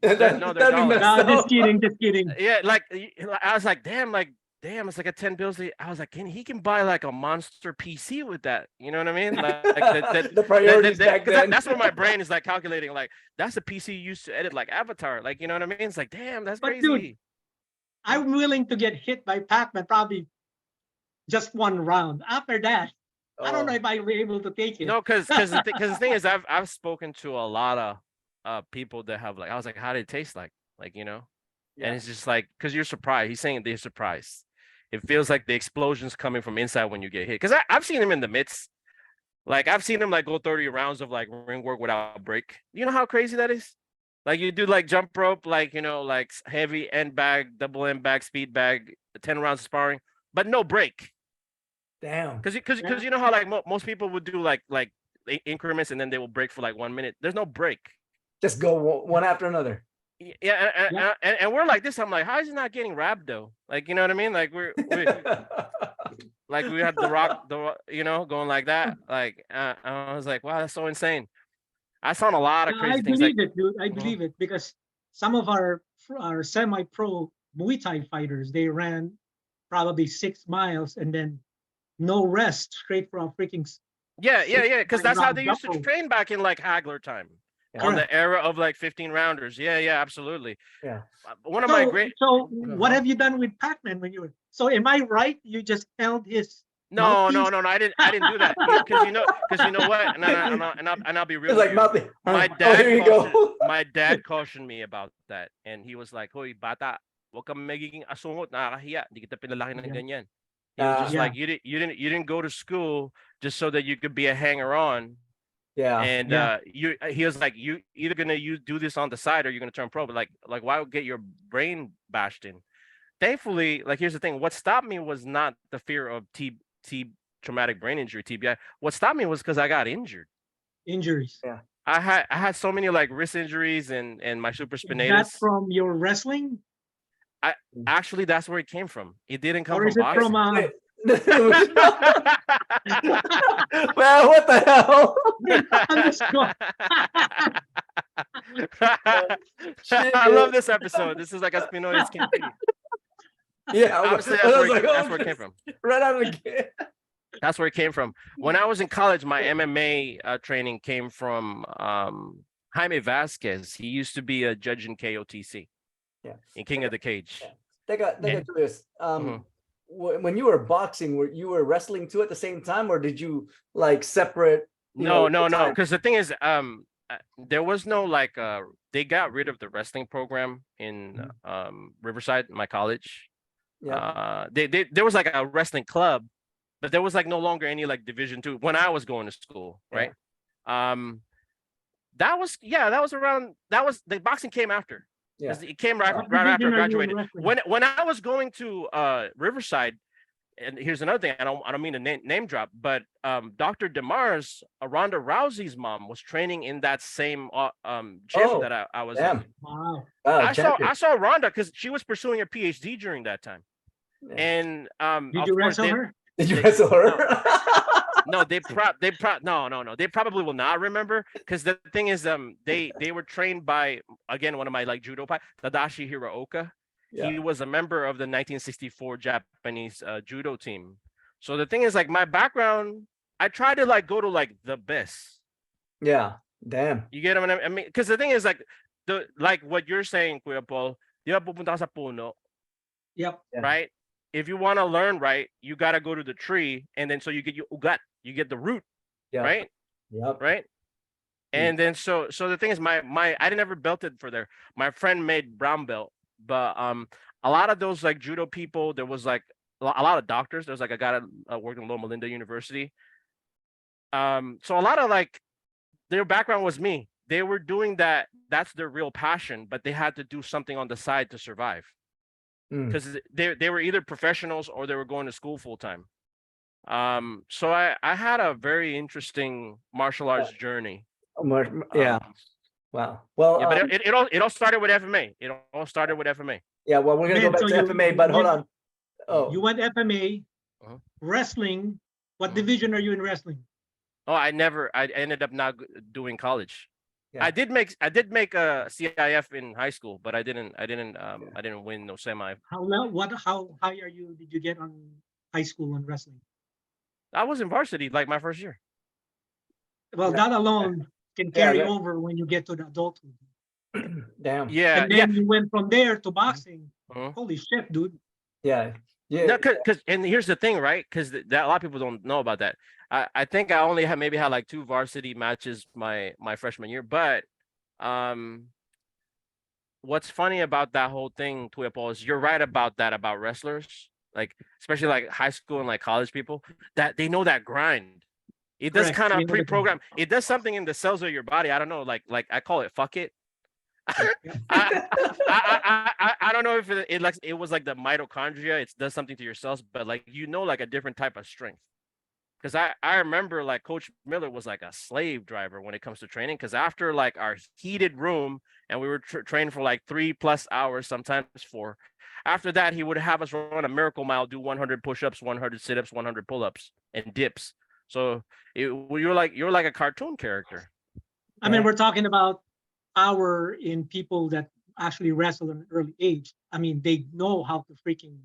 That, No, they're that'd be dollars. messed No, up. just kidding, just kidding. Yeah, like I was like, damn, it's like a 10 bills. I was like, he can buy like a monster PC with that. You know what I mean? Like The priorities back 'cause then. that's where my brain is like calculating. Like that's a PC used to edit like Avatar. Like you know what I mean? It's like, damn, that's But crazy. dude, I'm willing to get hit by Pac-Man probably just one round. After that, I don't know if I'll be able to take it. No, because the thing is, I've spoken to a lot of people that have like, I was like, how did it taste like you know? Yeah. And it's just like, because you're surprised. He's saying they're surprised. It feels like the explosion's coming from inside when you get hit. Because I've seen him in the mitts. Like I've seen him like go 30 rounds of like ring work without a break. You know how crazy that is? Like you do like jump rope, like you know, like heavy end bag, double end bag, speed bag, 10 rounds of sparring, but no break. Damn. Because you know how like most people would do like increments and then they will break for like 1 minute. There's no break. Just go one after another. Yeah, and we're like this. I'm like, how is he not getting rhabdo? Like, you know what I mean? Like we like we had the rock, you know, going like that. Like I was like, wow, that's so insane. I saw a lot of No, crazy I things. believe Like, it, dude. I believe it because some of our semi-pro Muay Thai fighters, they ran probably 6 miles and then no rest, straight for a freaking yeah, because that's how they used to double. train back in like Hagler time. Yeah. On the era of like 15 rounders. Yeah, absolutely. Yeah. One of my great. So what have you done with Pac-Man when you were? So am I right? You just held his. No, I didn't do that because you know what, and I'll be real. It's like with you. nothing. My Oh, here you go. my dad cautioned me about that, and he was like, "Hoy, bata, wag kang magiging asungot, nakakahiya. Hindi kita pinalaki ng ganyan." He was just like, "You didn't go to school just so that you could be a hanger-on." Yeah. And he was like, you either gonna do this on the side or you're gonna turn pro. But like why would get your brain bashed in? Thankfully, like here's the thing: what stopped me was not the fear of traumatic brain injury, TBI. What stopped me was because I got injured. Injuries. Yeah. I had so many like wrist injuries and my supraspinatus. That's from your wrestling? Actually, that's where it came from. It didn't come Or from is it boxing. from Wait. Well, what the hell? I love this episode. This is like a Spinoza's campaign. Yeah, Obviously, that's where it came from. Right out of the gate. That's where it came from. When I was in college, my MMA training came from Jaime Vasquez. He used to be a judge in KOTC. Yeah. In King of the Cage. Yeah. They got this. Mhm. When you were boxing, were you wrestling too at the same time, or did you like separate? No. Because the thing is, there was no like they got rid of the wrestling program in Riverside, my college. Yeah. There was like a wrestling club, but there was like no longer any like Division II when I was going to school, right? That was the boxing came after. Yeah. It came right after I graduated. When I was going to Riverside, and here's another thing, I don't mean to name drop, but Dr. DeMars, Ronda Rousey's mom, was training in that same gym that I was in. Wow. I saw Ronda because she was pursuing her PhD during that time. Yeah. And did you wrestle her? Did you wrestle her? No, they probably will not remember because the thing is, they were trained by, again, one of my like judo Tadashi Hiraoka. Yeah. He was a member of the 1964 Japanese judo team. So the thing is, like, my background, I try to like go to like the best. Yeah. Damn. You get what I mean? Because the thing is, like, like what you're saying, Kuya Paul, di ba pupunta ka sa puno? Yep. Right? If you want to learn right, you got to go to the tree, and then so you get your ugat, you get the root, right? Yep. Right. And then so the thing is, my I didn't ever belted for there. My friend made brown belt, but a lot of those like judo people, there was like a lot of doctors. There's like a guy that worked in Loma Linda University. So a lot of like their background was me. They were doing that. That's their real passion, but they had to do something on the side to survive. Because they were either professionals or they were going to school full time. So I had a very interesting martial arts journey. Yeah. Wow. Well, Yeah, but it all started with FMA. It all started with FMA. yeah. Well, we're gonna go Man, back so to FMA, but hold on. You Oh, went FMA, Uh-huh. wrestling. What Uh-huh. division are you in wrestling? Oh, I ended up not doing college. yeah. I did make a CIF in high school, but I didn't win no semi. How high did you get on high school on wrestling? I was in varsity like my first year. Well, Yeah. that alone can Yeah, carry that- over when you get to the adulthood. Damn. Yeah, And then you went from there to boxing. Uh-huh. Holy shit, dude. Yeah. Yeah. No, cause and here's the thing, right? Because that a lot of people don't know about that. I think I only had like 2 varsity matches my freshman year, but what's funny about that whole thing, Tuya Paul, is you're right about that about wrestlers, like especially like high school and like college people, that they know that grind. It does Correct. kind They of know the pre-program. It does something in the cells of your body. I don't know, like I call it fuck it. I don't know if it was like the mitochondria. It does something to your cells, but like like a different type of strength. Because I remember like Coach Miller was like a slave driver when it comes to training. Because after like our heated room and we were training for like 3+ hours, sometimes 4. After that, he would have us run a miracle mile, do 100 push-ups, 100 sit-ups, 100 pull-ups, and dips. So you're like a cartoon character. I mean, we're talking about power in people that actually wrestle at an early age. I mean, they know how to freaking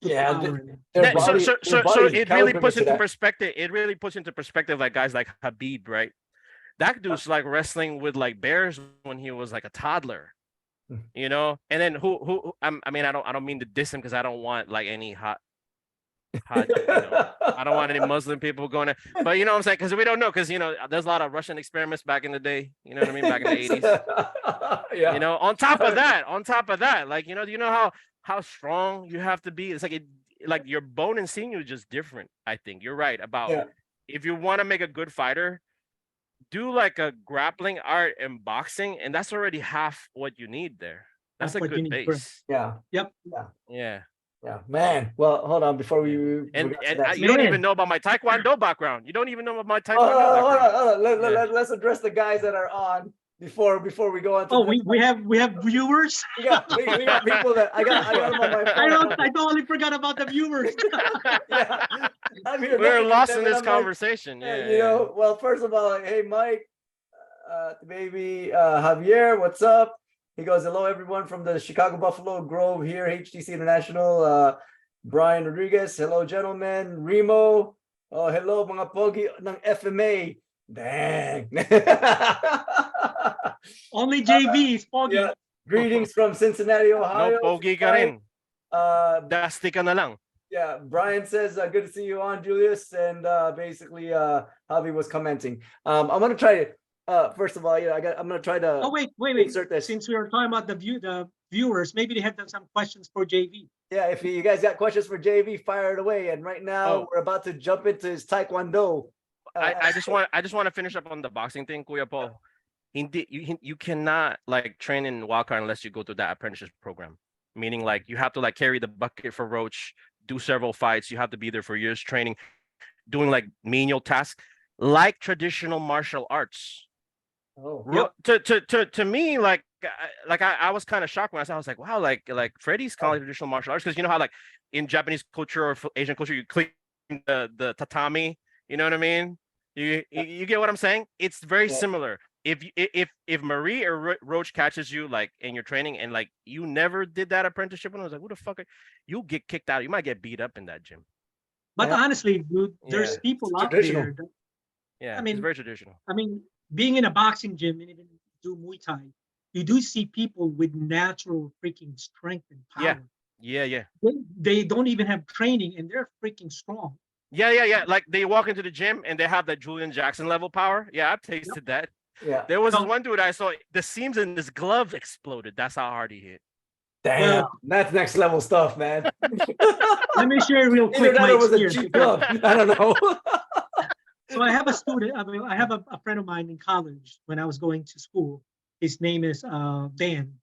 put power in it. So it really puts into perspective. It really puts into perspective like guys like Habib, right? That dude's like wrestling with like bears when he was like a toddler, And then I mean, I don't mean to diss him because I don't want like any hot. I don't want any Muslim people going to, but you know what I'm saying? Because we don't know, because there's a lot of Russian experiments back in the day. You know what I mean? Back in the 80s. Yeah. On top of that, like do you know how strong you have to be? It's like your bone and sinew is just different. I think you're right about if you want to make a good fighter, do like a grappling art and boxing, and that's already half what you need there. That's a good base. Yeah. Yep. Yeah. Yeah, man. Well, hold on before we and you don't even know about my Taekwondo background. You don't even know about my Taekwondo background. Hold on. Let's address the guys that are on before we go on to we have viewers. we got people that I got them on my phone. I totally forgot about the viewers. Yeah. I'm here. We're lost in this conversation. Well, first of all, hey Mike, baby Javier, what's up? He goes, hello, everyone from the Chicago Buffalo Grove here, HTC International. Brian Rodriguez, hello, gentlemen. Remo, oh, hello, mga pogi ng FMA. Dang. Only JV is pogi. Yeah. Greetings from Cincinnati, Ohio. No, pogi ka rin. Dusty ka na lang. Yeah, Brian says, good to see you on, Julius. And basically, Javi was commenting. I'm going to try to. First of all, I'm gonna try to. Oh wait! Insert this. Since we were talking about the viewers, maybe they have some questions for JV. Yeah, if you guys got questions for JV, fire it away. And right now we're about to jump into his Taekwondo. I just want to finish up on the boxing thing, Kuya Paul. You cannot like train in Walker unless you go through that apprenticeship program. Meaning like you have to like carry the bucket for Roach, do several fights. You have to be there for years training, doing like menial tasks like traditional martial arts. Oh, to me, like I was kind of shocked when I was like, wow, like Freddie's calling traditional martial arts, because you know how like in Japanese culture or Asian culture you clean the tatami, you know what I mean? You get what I'm saying? It's very similar. If Marie or Roach catches you like in your training and like you never did that apprenticeship, and I was like, who the fuck? You'll get kicked out. You might get beat up in that gym. But honestly, dude, there's people out there. I mean, it's very traditional. I mean, being in a boxing gym and even do Muay Thai, you do see people with natural freaking strength and power. Yeah. They don't even have training and they're freaking strong. Yeah. Like they walk into the gym and they have that Julian Jackson level power. Yeah, I've tasted that. Yeah. There was this one dude I saw, the seams in his glove exploded. That's how hard he hit. Damn, that's next level stuff, man. Let me share real quick. It was a cheap glove. I don't know. So I have a student, I have a friend of mine in college when I was going to school. His name is Dan.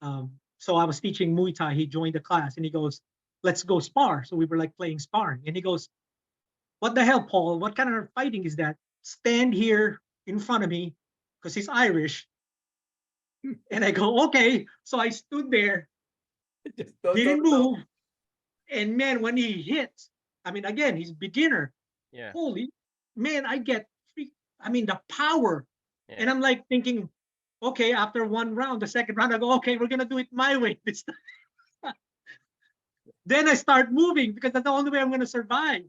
So I was teaching Muay Thai. He joined the class and he goes, let's go spar. So we were like playing sparring. And he goes, what the hell, Paul? What kind of fighting is that? Stand here in front of me because he's Irish. And I go, okay. So I stood there, didn't move. And man, when he hits, I mean, again, he's beginner. Yeah. Holy man, I get the power. Yeah. And I'm like thinking, okay, after one round, the second round, I go, okay, we're gonna do it my way this time. Then I start moving because that's the only way I'm gonna survive.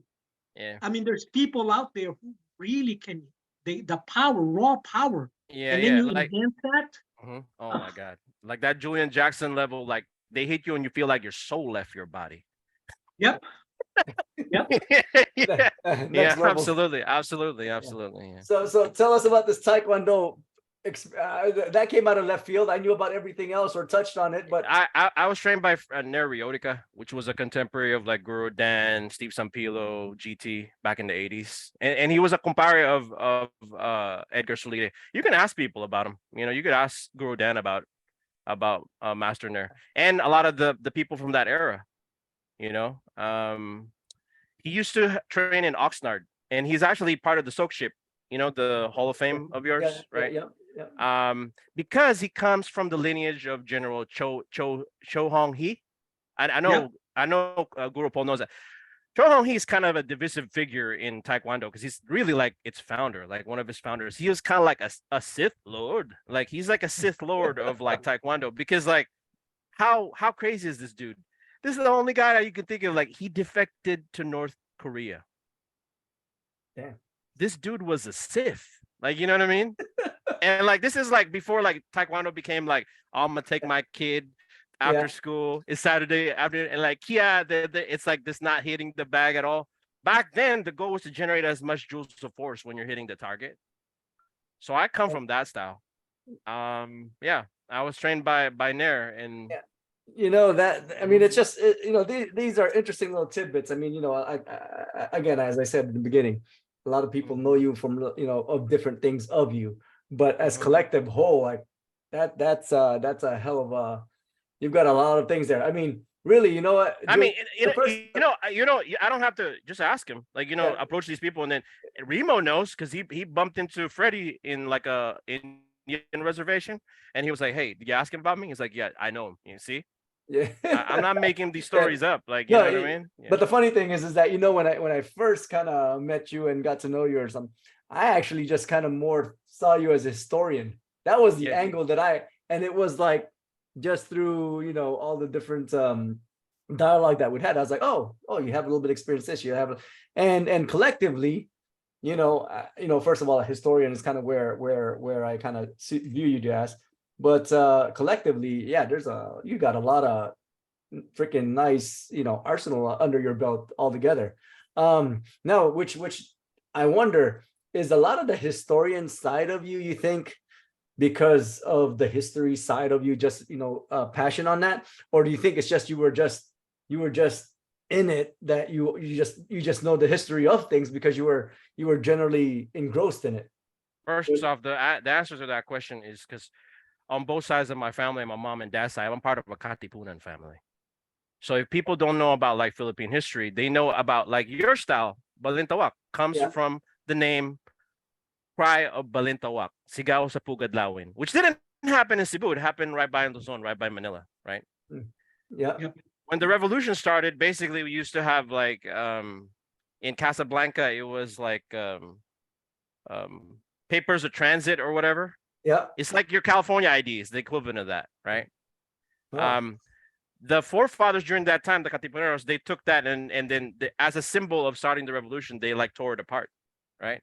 Yeah. I mean, there's people out there who really can, the power, raw power. Yeah. And then Yeah. you enhance that. Oh my God. Like that Julian Jackson level, like they hit you and you feel like your soul left your body. Yep. Yep. Yeah. Next Yeah, level. absolutely. Yeah. So tell us about this Taekwondo. That came out of left field. I knew about everything else or touched on it, but I was trained by Nair Riotica, which was a contemporary of like Guru Dan, Steve Sampilo, GT back in the 80s. And he was a compadre of Edgar Solide. You can ask people about him. You know, you could ask Guru Dan about Master Nair and a lot of the people from that era. You know, he used to train in Oxnard, and he's actually part of the Soak Ship, you know, the Hall of Fame of yours, right? Yeah. Because he comes from the lineage of General Cho Hong Hee. I know Guru Paul knows that. Cho Hong Hee is kind of a divisive figure in Taekwondo because he's really like its founder, like one of his founders. He was kind of like a Sith Lord, like he's like a Sith Lord of like Taekwondo because like how crazy is this dude? This is the only guy that you can think of, like he defected to North Korea. Yeah. This dude was a Sith. Like, you know what I mean? And like, this is like before like Taekwondo became like, oh, I'm gonna take my kid after school. It's Saturday after, and like, yeah, it's like this not hitting the bag at all. Back then, the goal was to generate as much joules of force when you're hitting the target. So I come from that style. Yeah, I was trained by Nair and you know that, I mean, it's just you know, these are interesting little tidbits. I mean, you know, I again, as I said in the beginning, a lot of people know you from, you know, of different things of you, but as collective whole, like that's a hell of a, you've got a lot of things there. I mean, really, you know what? I mean, I don't have to just ask him, like, you know, approach these people, and then Remo knows because he bumped into Freddie in like a Indian reservation, and he was like, "Hey, did you ask him about me?" He's like, "Yeah, I know him." You see? Yeah, I'm not making these stories up, like, you know what I mean? Yeah. But the funny thing is that, you know, when I first kind of met you and got to know you or something, I actually just kind of more saw you as a historian. That was the angle that and it was like just through, you know, all the different dialogue that we'd had. I was like, oh, you have a little bit of experience this, you have, and collectively, you know, first of all, a historian is kind of where I kind of view you as. But collectively, yeah, you got a lot of freaking nice, you know, arsenal under your belt altogether. Now, which I wonder, is a lot of the historian side of you think because of the history side of you, just, you know, passion on that, or do you think it's just you were just in it, that you just know the history of things because you were generally engrossed in it? First off, the answer to that question is because on both sides of my family, my mom and dad's side, I'm part of a Katipunan family. So if people don't know about like Philippine history, they know about like your style. Balintawak comes from the name Cry of Balintawak, Sigaw sa Pugadlawin, which didn't happen in Cebu. It happened right by Luzon, right by Manila, right? Yeah. When the revolution started, basically we used to have like in Casablanca, it was like papers of transit or whatever. Yeah. It's like your California ID is the equivalent of that, right? Wow. The forefathers during that time, the Katipuneros, they took that and then as a symbol of starting the revolution, they like tore it apart, right?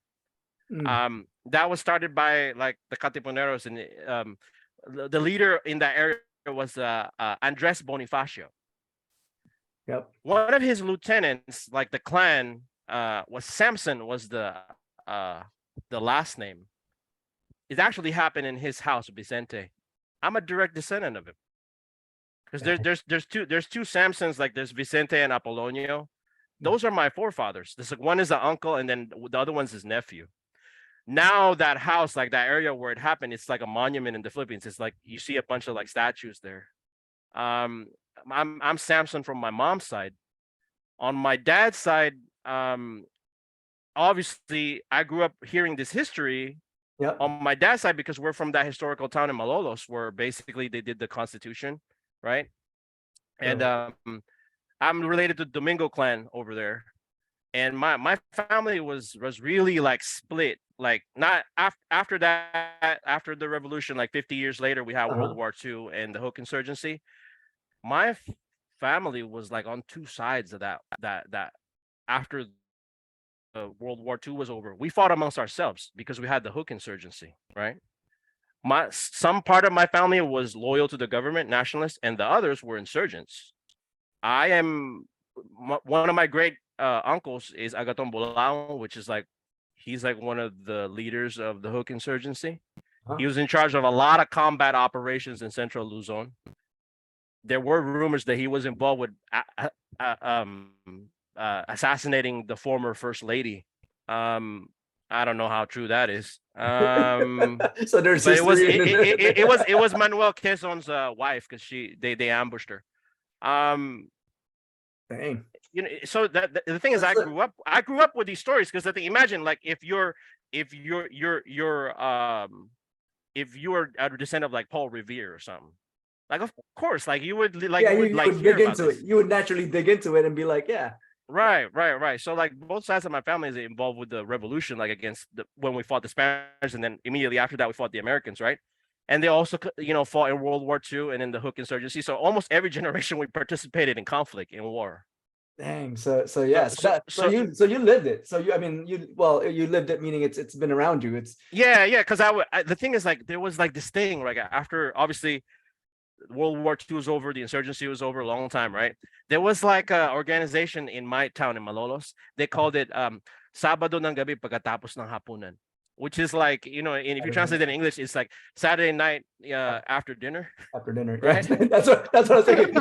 That was started by like the Katipuneros, and the leader in that area was Andres Bonifacio. Yep. One of his lieutenants, like the clan, was Samson, was the last name. It actually happened in his house, Vicente. I'm a direct descendant of him. Because there's two Samsons, like there's Vicente and Apollonio. Those are my forefathers. This one is the uncle, and then the other one's his nephew. Now that house, like that area where it happened, it's like a monument in the Philippines. It's like you see a bunch of like statues there. I'm Samson from my mom's side. On my dad's side, obviously I grew up hearing this history Yeah. On my dad's side, because we're from that historical town in Malolos, where basically they did the Constitution, right? And I'm related to Domingo clan over there, and my family was really like split. Like not after that, after the revolution, like 50 years later, we had World War II and the Hook insurgency. My family was like on two sides of that after World War II was over. We fought amongst ourselves because we had the Hook insurgency, right? Some part of my family was loyal to the government, nationalists, and the others were insurgents. I am one of my great uncles is Agaton Bolao, which is like he's like one of the leaders of the Hook insurgency. He was in charge of a lot of combat operations in Central Luzon. There were rumors that he was involved with assassinating the former first lady. I don't know how true that is. So there's but history. it was Manuel Quezon's wife because they ambushed her. Dang. You know, so the thing is, I grew up with these stories because I think imagine like if you're a descendant of like Paul Revere or something, like of course, like you would like Yeah, you you would would hear dig about into this. it. You would naturally dig into it and be like, yeah. Right. So like both sides of my family is involved with the revolution, like against when we fought the Spanish, and then immediately after that we fought the Americans, right? And they also, fought in World War II and in the Hook insurgency. So almost every generation we participated in conflict in war. Dang. So yeah. So you lived it. So you lived it, meaning it's been around you. It's yeah. Because the thing is like there was like this thing like after obviously World War II was over, the insurgency was over a long time, right? There was like a organization in my town in Malolos. They called it Sabado ng Gabi Pagkatapos ng Hapunan, which is like, if you translate it in English, it's like Saturday night after dinner. After dinner, right? Yeah. That's what I was thinking. I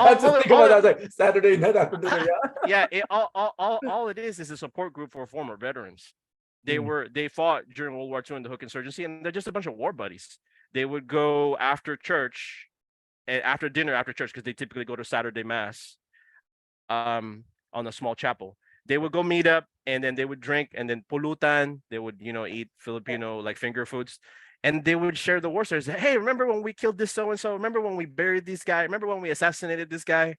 had to think about that. I was like, Saturday night after dinner, yeah. All it is a support group for former veterans. They fought during World War II in the Hook insurgency, and they're just a bunch of war buddies. They would go after church, after dinner, after church, because they typically go to Saturday mass, on a small chapel. They would go meet up, and then they would drink, and then pulutan. They would, eat Filipino like finger foods, and they would share the war stories. Hey, remember when we killed this so and so? Remember when we buried this guy? Remember when we assassinated this guy?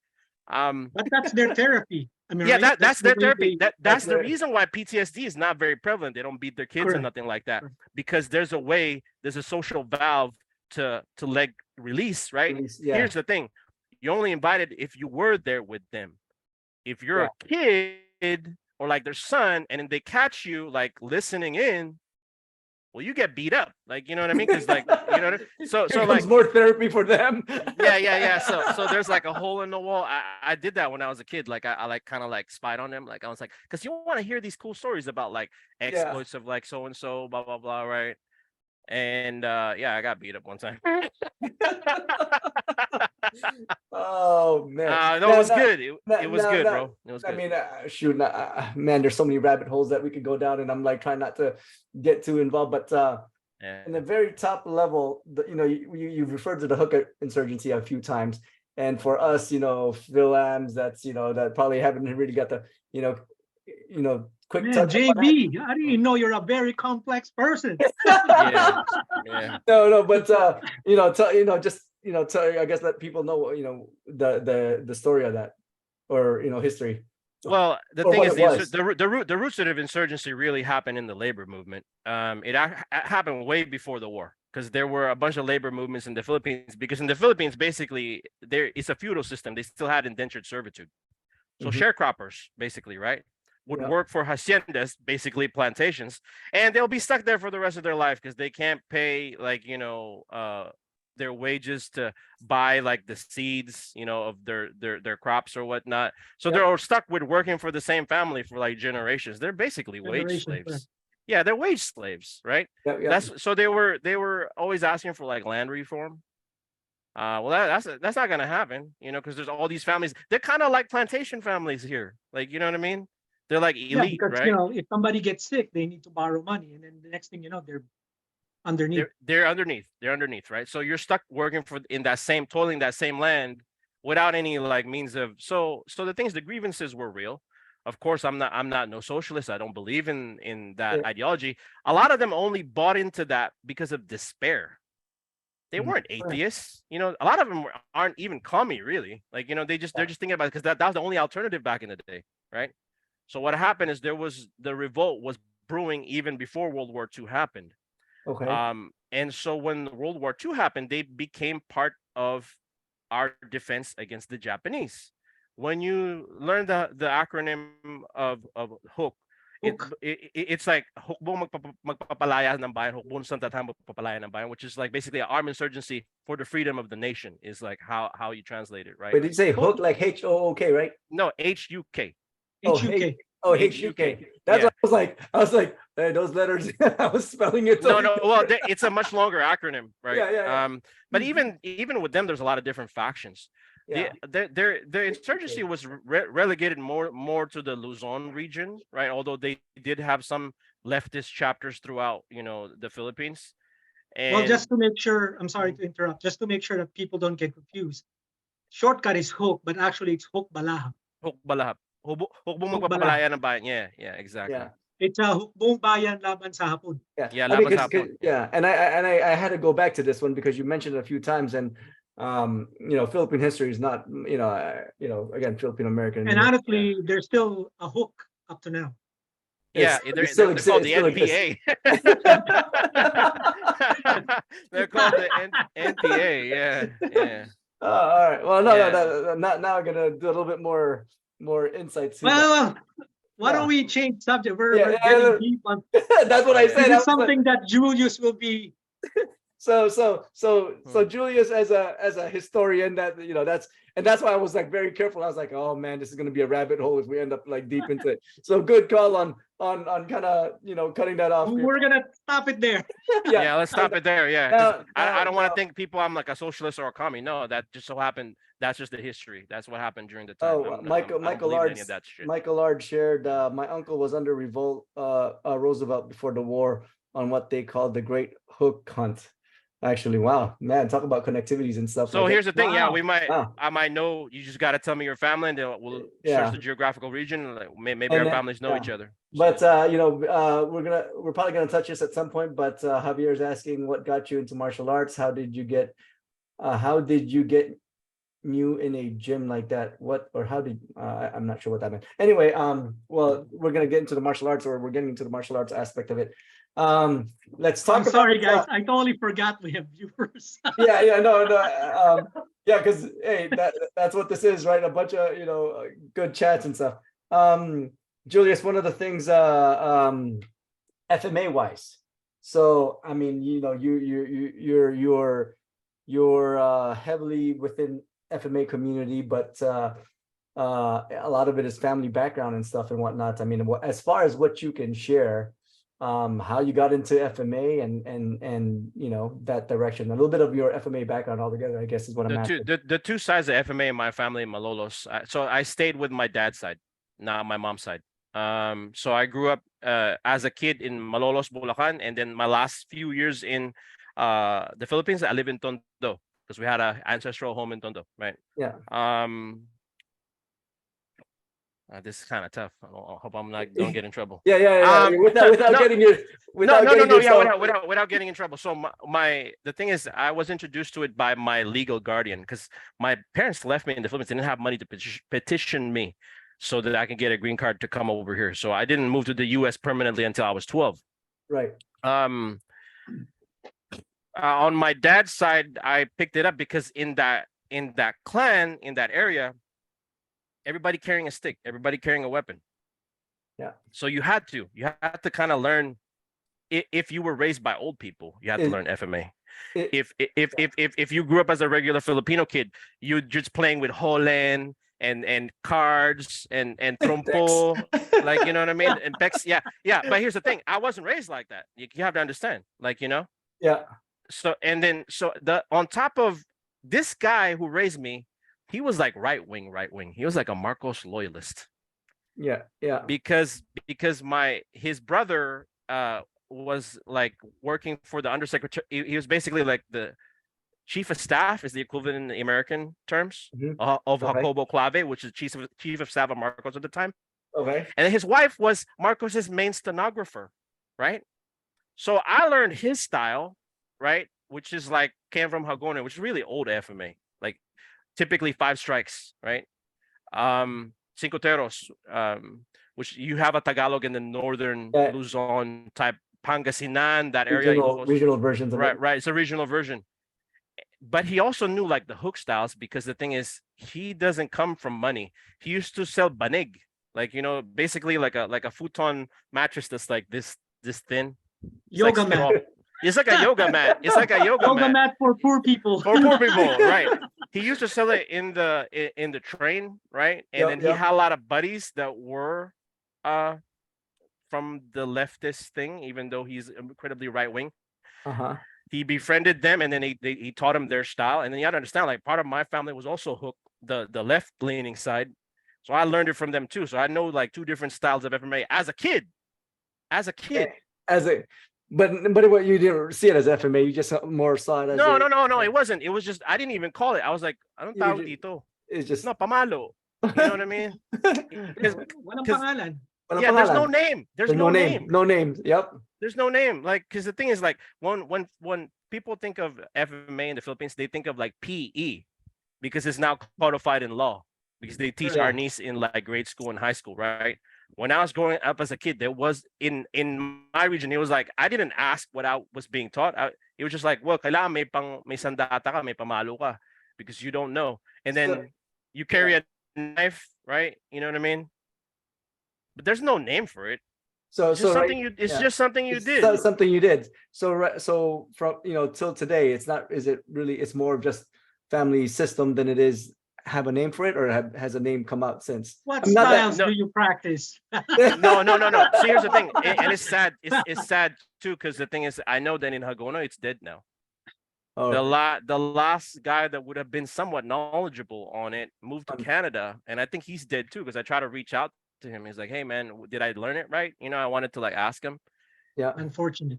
But that's their therapy. I mean, yeah, right? that's their therapy. That's the their- reason why PTSD is not very prevalent. They don't beat their kids Correct. and nothing like that, Correct. because there's a social valve to let release, right? Yeah. Here's the thing: you're only invited if you were there with them. If you're a kid or like their son, and then they catch you like listening in, well, you get beat up. Like, you know what I mean? Because like, so like more therapy for them. yeah. So there's like a hole in the wall. I did that when I was a kid. Like I like kind of like spied on them. Like I was like, because you want to hear these cool stories about like exploits of like so and so, blah blah blah, right? And I got beat up one time. Oh man, no, it was good. It was good, bro. It was good. I mean, shoot, man, there's so many rabbit holes that we could go down, and I'm like trying not to get too involved. But in the very top level, you referred to the Hook insurgency a few times, and for us, Philams, that's that probably haven't really got the quick Man, touch. JB, how do you know you're a very complex person? yeah. No, but I guess let people know the story of that, or history. Well, the Or thing what is, it was. the roots of insurgency really happened in the labor movement. It happened way before the war, because there were a bunch of labor movements in the Philippines. Because in the Philippines, basically, it's a feudal system. They still had indentured servitude. So sharecroppers, basically, right, would work for haciendas, basically plantations, and they'll be stuck there for the rest of their life because they can't pay like their wages to buy like the seeds of their crops or whatnot. So they're all stuck with working for the same family for like generations. They're basically wage slaves. Right. Yeah, they're wage slaves, right? That's so they were always asking for like land reform. Well, that's not gonna happen, because there's all these families. They're kind of like plantation families here, like, you know what I mean? They're like elite, because, right? if somebody gets sick, they need to borrow money, and then the next thing you know, they're underneath. They're underneath, right? So you're stuck working toiling that same land without any like means of. So the grievances were real. Of course, I'm not no socialist. I don't believe in that ideology. A lot of them only bought into that because of despair. They weren't atheists. You know, a lot of them aren't even commie, really. Like, you know, they're just thinking about it because that was the only alternative back in the day, right? So what happened is the revolt was brewing even before World War II happened. Okay. And so when World War II happened, they became part of our defense against the Japanese. When you learn the acronym of HOOK, it's like hukbong magpapalaya ng bayan, hukbong santatang magpapalaya ng bayan, which is like basically an armed insurgency for the freedom of the nation, is like how you translate it, right? But did you say hook like HOOK, right? No, HUK. Oh, HUK. Oh, HUK. That's what I was like, hey, those letters. I was spelling it. No. Well, it's a much longer acronym, right? Yeah. But even with them, there's a lot of different factions. Yeah. The insurgency was relegated more to the Luzon region, right? Although they did have some leftist chapters throughout, you know, the Philippines. And Well, just to make sure, I'm sorry to interrupt, just to make sure that people don't get confused. Shortcut is hook, but actually it's hook balahap. Hook balahap. Hukbong Huk magpapalaya ng bayan. Yeah, exactly. Yeah. It's a hukbong bayan laban sa hapon. Yeah, I mean, laban sa hapon. and I had to go back to this one because you mentioned it a few times, and you know, Philippine history is not, you know, again, Filipino American. And honestly, there's still a hook up to now. Yeah, they're called the NPA. They're called the NPA. Yeah. All right. Well, no. Now I'm gonna do a little bit more insights. Well, why don't we change subject? We're getting deep on. That's what I said. This is something that Julius will be. So Julius, as a historian, that, you know, that's why I was like very careful. I was like, oh man, this is going to be a rabbit hole if we end up like deep into it. So good call on kind of, you know, cutting that off. We're gonna stop it there. Yeah, let's stop it there. Yeah, I don't want to think people I'm like a socialist or a commie. No, that just so happened. That's just the history. That's what happened during the time. Oh, Michael Lard shared. My uncle was under revolt, Roosevelt before the war on what they called the Great Hook Hunt. Actually, wow, man, talk about connectivities and stuff. So like here's the thing. Wow. Yeah, I might know. You just got to tell me your family, and we'll search the geographical region. Like, maybe our families know each other. But you know, we're probably gonna touch this at some point. But Javier's asking, what got you into martial arts? How did you get new in a gym like that? I'm not sure what that meant. Anyway, well, we're gonna get into the martial arts, or we're getting into the martial arts aspect of it. Let's talk. I'm sorry, guys. I totally forgot we have viewers. No. Yeah, because hey, that's what this is, right? A bunch of, you know, good chats and stuff. Julius, one of the things, FMA wise. So I mean, you know, you're heavily within FMA community, but a lot of it is family background and stuff and whatnot. I mean, as far as what you can share, how you got into FMA and you know, that direction, a little bit of your FMA background altogether, I guess is what I'm asking. The two sides of FMA in my family, Malolos. So I stayed with my dad's side, not my mom's side. So I grew up as a kid in Malolos, Bulacan, and then my last few years in the Philippines, I live in Tondo because we had an ancestral home in Tondo, right? Yeah. This is kind of tough. I hope I'm not don't get in trouble. Yeah. Without getting in trouble. So the thing is, I was introduced to it by my legal guardian because my parents left me in the Philippines. They didn't have money to petition me so that I can get a green card to come over here. So I didn't move to the U.S. permanently until I was 12. Right. On my dad's side, I picked it up because in that clan, in that area, everybody carrying a stick, everybody carrying a weapon. Yeah. So you had to kind of learn. If you were raised by old people, you had to learn FMA. If you grew up as a regular Filipino kid, you're just playing with holen and cards and trompo, like, you know what I mean? And pex, yeah. But here's the thing: I wasn't raised like that. You have to understand, like, you know. Yeah. So on top of this guy who raised me, he was like right wing. He was like a Marcos loyalist. Yeah. Because his brother was like working for the undersecretary. He was basically like the chief of staff, is the equivalent in the American terms, of Jacobo Clave, which is chief of staff of Marcos at the time. Okay. And then his wife was Marcos's main stenographer, right? So I learned his style, right? Which is like came from Hagone, which is really old FMA, like typically 5 strikes, right? Cinco teros, which you have a Tagalog in the northern Yeah. Luzon type, Pangasinan, that area. Regional versions of Right, it. right. It's a regional version. But he also knew like the hook styles, because the thing is, he doesn't come from money. He used to sell banig, like, you know, basically like a futon mattress that's like this thin. It's Yoga like mat. straw. It's like a yoga mat. It's like a yoga Yoga mat mat for poor people. for poor people, right? He used to sell it in the train, right? And Yep, then he yep. had a lot of buddies that were from the leftist thing, even though he's incredibly right wing. Uh-huh. He befriended them, and then he taught them their style. And then you got to understand, like, part of my family was also hooked the left leaning side, so I learned it from them too. So I know like 2 different styles of FMA as a kid. As a kid. But what, you didn't see it as FMA, you just more saw it as No, it wasn't. It was just, I didn't even call it. I was like, I don't tawag dito. It's just No, pamalo. You know what I mean? Because Walang 'cause- pangalan. yeah, there's no name. There's no name. No name. Yep. There's no name. Like, because the thing is, like, when people think of FMA in the Philippines, they think of like PE, because it's now codified in law, because they teach Yeah. our niece in like grade school and high school, right? When I was growing up as a kid, there was in my region, it was like, I didn't ask what I was being taught. It was just like, well, kailangan may sandata ka, may pamalo ka, because you don't know. And then you carry a knife, right? You know what I mean? But there's no name for it. It's just something you did. Something you did. So from, you know, till today, it's not, is it really, it's more of just family system than it is have a name for it, or has a name come out since? What I'm not that- styles do you practice? No. See, here's the thing, and it's sad. It's sad too, because the thing is, I know that in Hagono it's dead now. Oh, The last guy that would have been somewhat knowledgeable on it moved to Canada, and I think he's dead too, because I try to reach out to him. He's like, hey man, did I learn it right? You know, I wanted to like ask him. yeah. Unfortunate.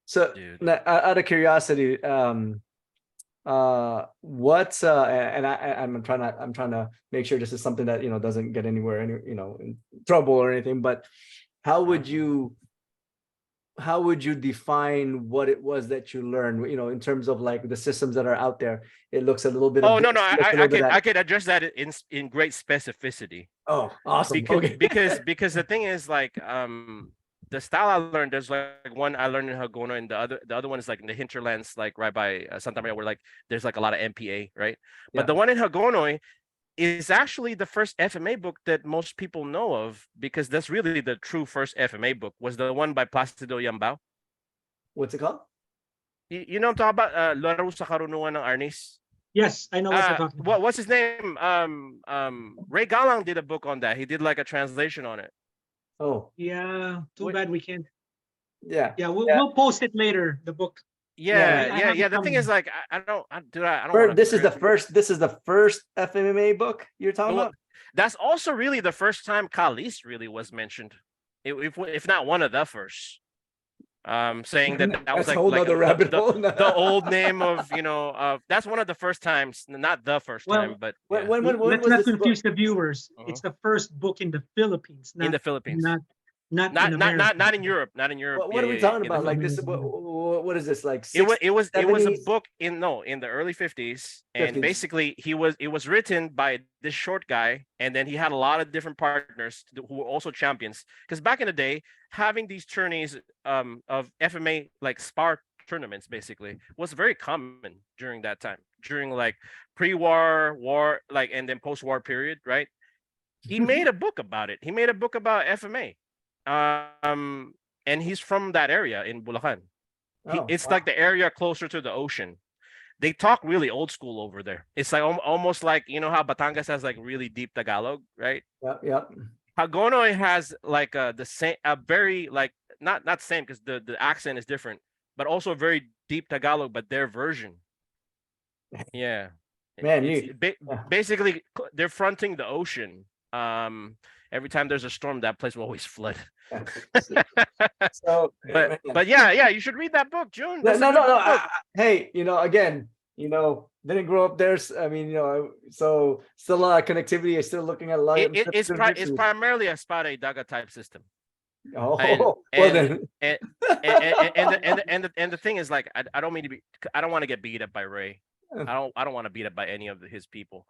So Dude. out of curiosity, what's and I'm trying to make sure this is something that, you know, doesn't get anywhere, you know, in trouble or anything, but how would you define what it was that you learned, you know, in terms of like the systems that are out there? It looks a little bit Oh of no, this, looks a I little bit could of I that. could address that in great specificity. Oh, awesome. Okay. because the thing is, like, the style I learned, there's like one I learned in Hagono, and the other one is like in the hinterlands, like right by Santa Maria, where like there's like a lot of MPA, right? But Yeah. the one in Hagono is actually the first FMA book that most people know of, because that's really the true first FMA book, was the one by Placido Yambao. What's it called? You know what I'm talking about? Laro sa Karunungan ng Arnis. Yes, I know what you're talking about. What's his name? Ray Galang did a book on that. He did like a translation on it. Oh, Yeah, too bad we can't. yeah. Yeah, we'll post it later, the book. Yeah. I have it The thing coming. is, like, I don't wanna This is the correct- first FMMA book you're talking Well, about? That's also really the first time Kalis really was mentioned, if not one of the first. Saying that That's was a like, whole nother rabbit hole. the old name of, you know, that's one of the first times, not the first Well, time, but When, yeah, when Let's was not this book? confuse the viewers. Uh-huh. It's the first book in the Philippines, in the Philippines, not in America. not in Europe, not in Europe. What are we talking in the about? Like this? Philippines. What is this? Like it was a 70s? book in the early 50s, and 50s. basically it was written by this short guy, and then he had a lot of different partners who were also champions, because back in the day, having these tourneys of FMA, like spar tournaments, basically was very common during that time, during like pre-war, war, like, and then post-war period, right? He made a book about it. He made a book about FMA, and he's from that area in Bulacan. It's wow. like the area closer to the ocean. They talk really old school over there. It's like almost like, you know how Batangas has like really deep Tagalog, right? Yep. Hagonoy has like the same, a very like not same, because the accent is different, but also very deep Tagalog, but their version. Yeah, Man, basically they're fronting the ocean. Every time there's a storm, that place will always flood. So, But yeah, you should read that book, June. no. That's a good book. Hey, you know, again, didn't grow up there. I mean, so still a lot of connectivity. I'm still looking at a lot of It's primarily a Espada y Daga type system. well And then. and the thing is, like, I don't want to get beat up by Ray. I don't want to beat up by any of his people.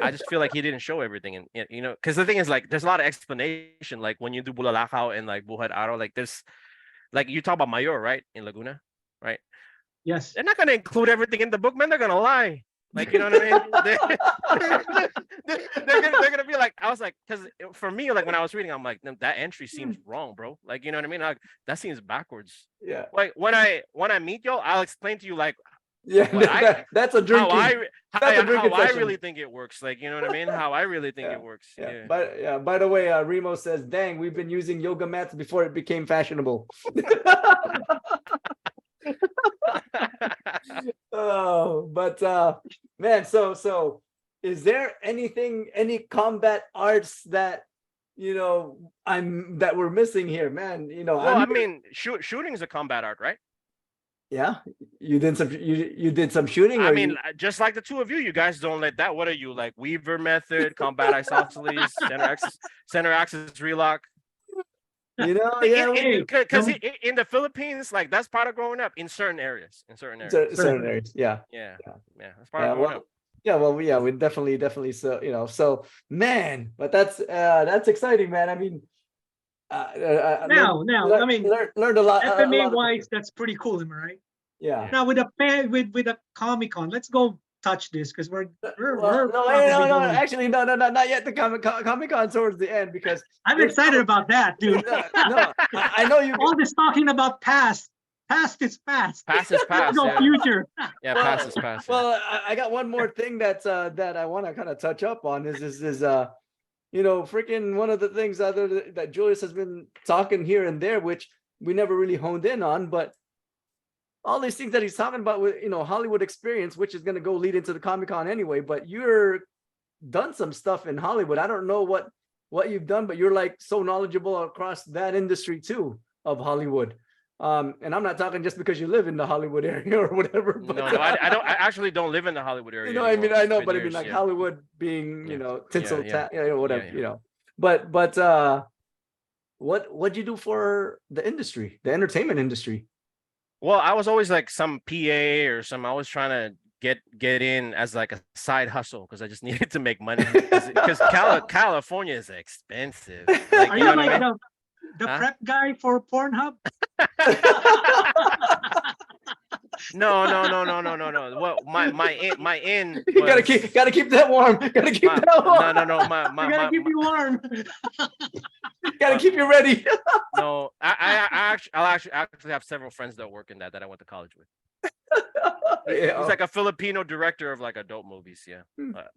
I just feel like he didn't show everything, and because the thing is, like, there's a lot of explanation, like when you do Bulalakaw and like Buhat Araw, like there's, like, you talk about Mayor, right, in Laguna, right? Yes. They're not gonna include everything in the book, man. They're gonna lie. Like, you know what I mean? They're gonna be like, I was like, because for me, like, when I was reading, I'm like, that entry seems wrong, bro. Like, you know what I mean? Like, that seems backwards. Yeah. Like, when I meet y'all, I'll explain to you, like, that's a drinking. how I really think it works. Like, you know what I mean? How I really think it works. Yeah. But by the way, Remo says, dang, we've been using yoga mats before it became fashionable. Oh, but man, so is there any combat arts that that we're missing here, man? Well, I mean, shooting is a combat art, right? Yeah, you did some shooting. I mean, just like the two of you guys don't let that. What are you, like, Weaver method, combat isosceles, center axis relock? Because in the Philippines, like, that's part of growing up in certain areas. Certain areas, yeah. That's part of growing up. Yeah, we definitely. So man, but that's exciting, man. I mean, I mean, learned a lot. FMA wise, that's pretty cool, am I right? Yeah. Now with a Comic-Con, let's go touch this, because we're actually no, not yet. The Comic-Con towards the end, because I'm excited about that, dude. No, I know you. All this talking about past is past. Past is past. No future. Yeah, past is past. Well, I got one more thing that I want to kind of touch up on is freaking one of the things that Julius has been talking here and there, which we never really honed in on, but all these things that he's talking about with Hollywood experience, which is going to go lead into the Comic-Con anyway. But you're done some stuff in Hollywood. I don't know what you've done, but you're like so knowledgeable across that industry too of Hollywood. And I'm not talking just because you live in the Hollywood area or whatever. But, no, I actually don't live in the Hollywood area. I mean, I know, but I mean, like, Hollywood being, tinsel, whatever, But what'd you do for the industry, the entertainment industry? Well, I was always like some PA or some. I was trying to get in as like a side hustle because I just needed to make money because California is expensive. Like, Are you like the prep guy for Pornhub? No. Well, my in. You gotta keep that warm. Gotta keep that warm. No. You gotta keep you warm. Gotta keep you ready. No, I'll actually have several friends that work in that I went to college with. He's like a Filipino director of like adult movies,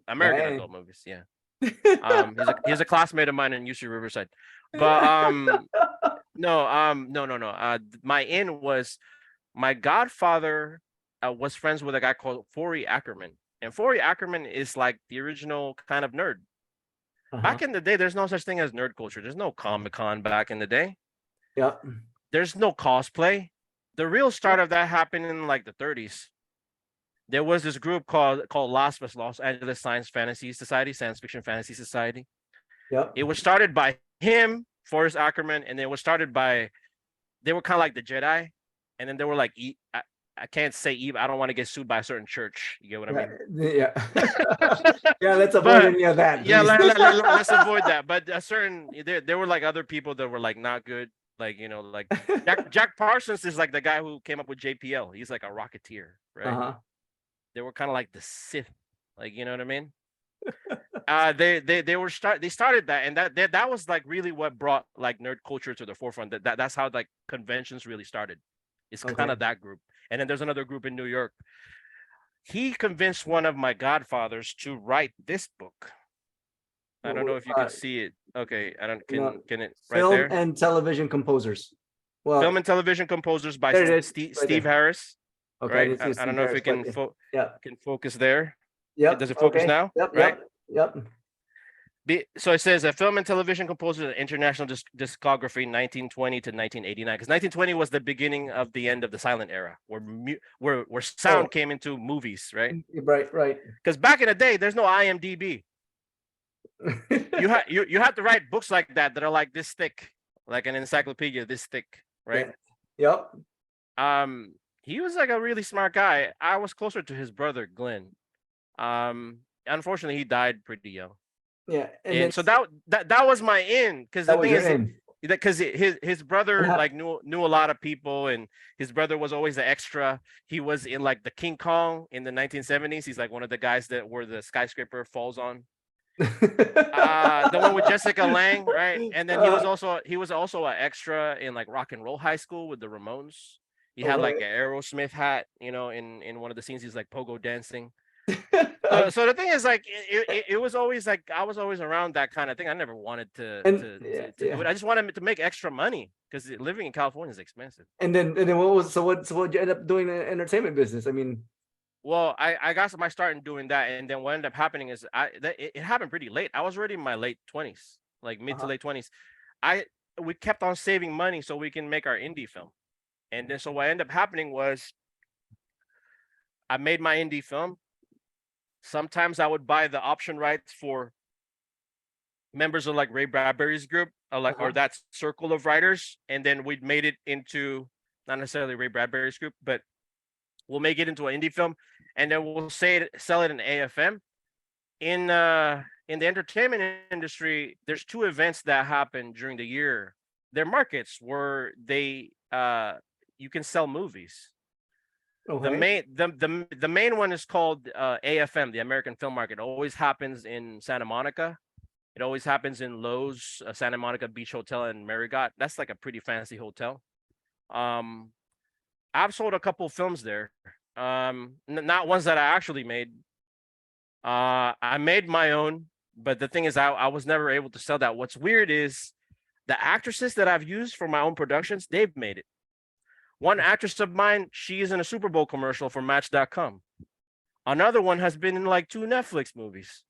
American adult movies, he's a classmate of mine in UC Riverside, but no. My in was my godfather was friends with a guy called Forey Ackerman, and Forey Ackerman is like the original kind of nerd. Back in the day, there's no such thing as nerd culture. There's no Comic-Con back in the day. Yeah. There's no cosplay. The real start of that happened in like the 30s. There was this group called LASFA, Los Angeles Science Fiction Fantasy Society. Yeah. It was started by him, Forrest Ackerman, and they were kind of like the Jedi. And then they were like, I can't say evil. I don't want to get sued by a certain church. You get what I mean? Yeah. Yeah, let's avoid any of that. Yeah, let's avoid that. But there were like other people that were like not good. Like, like Jack Parsons is like the guy who came up with JPL. He's like a Rocketeer, right? They were kind of like the Sith, like, you know what I mean? They started that, and that was like really what brought like nerd culture to the forefront. That's how like conventions really started. It's kind of that group. And then there's another group in New York. He convinced one of my godfathers to write this book. I don't know if you can see it. Okay, I don't. Can it right film there? Film and television composers. Well, film and television composers by Steve Harris. Okay, right. I don't know if it can can focus there. Yeah. Does it focus now? Yep. Right. Yep. So it says a film and television composer, international discography, 1920 to 1989. Because 1920 was the beginning of the end of the silent era, where sound came into movies, right? Right. Because back in the day, there's no IMDb. You have to write books like that are like this thick, like an encyclopedia this thick, right? Yeah. Yep. He was like a really smart guy. I was closer to his brother Glenn. Unfortunately, he died pretty young. Yeah, and so that was my in, because the thing is, because his brother like knew a lot of people, and his brother was always the extra. He was in like the King Kong in the 1970s. He's like one of the guys that where the skyscraper falls on. The one with Jessica Lange, right? And then he was also an extra in like Rock and Roll High School with the Ramones. He had like an Aerosmith hat, you know, in one of the scenes he's like pogo dancing. So the thing is, like, it was always like I was always around that kind of thing. I never wanted to do it. I just wanted to make extra money, because living in California is expensive. And then what you end up doing in the entertainment business? I mean, well, I got my start in doing that, and then what ended up happening is it happened pretty late. I was already in my late 20s, like mid to late 20s. We kept on saving money so we can make our indie film, and then so what ended up happening was I made my indie film. Sometimes I would buy the option rights for members of like Ray Bradbury's group, or that circle of writers, and then we'd made it into not necessarily Ray Bradbury's group, but we'll make it into an indie film, and then we'll sell it in AFM. In the entertainment industry, there's two events that happen during the year. They're markets where they you can sell movies. Okay. The main one is called AFM, the American Film Market. It always happens in Santa Monica. It always happens in Lowe's, Santa Monica Beach Hotel in Marigot. That's like a pretty fancy hotel. I've sold a couple of films there. Not ones that I actually made. I made my own, but the thing is, I was never able to sell that. What's weird is the actresses that I've used for my own productions, they've made it. One actress of mine, she is in a Super Bowl commercial for Match.com. Another one has been in like 2 Netflix movies.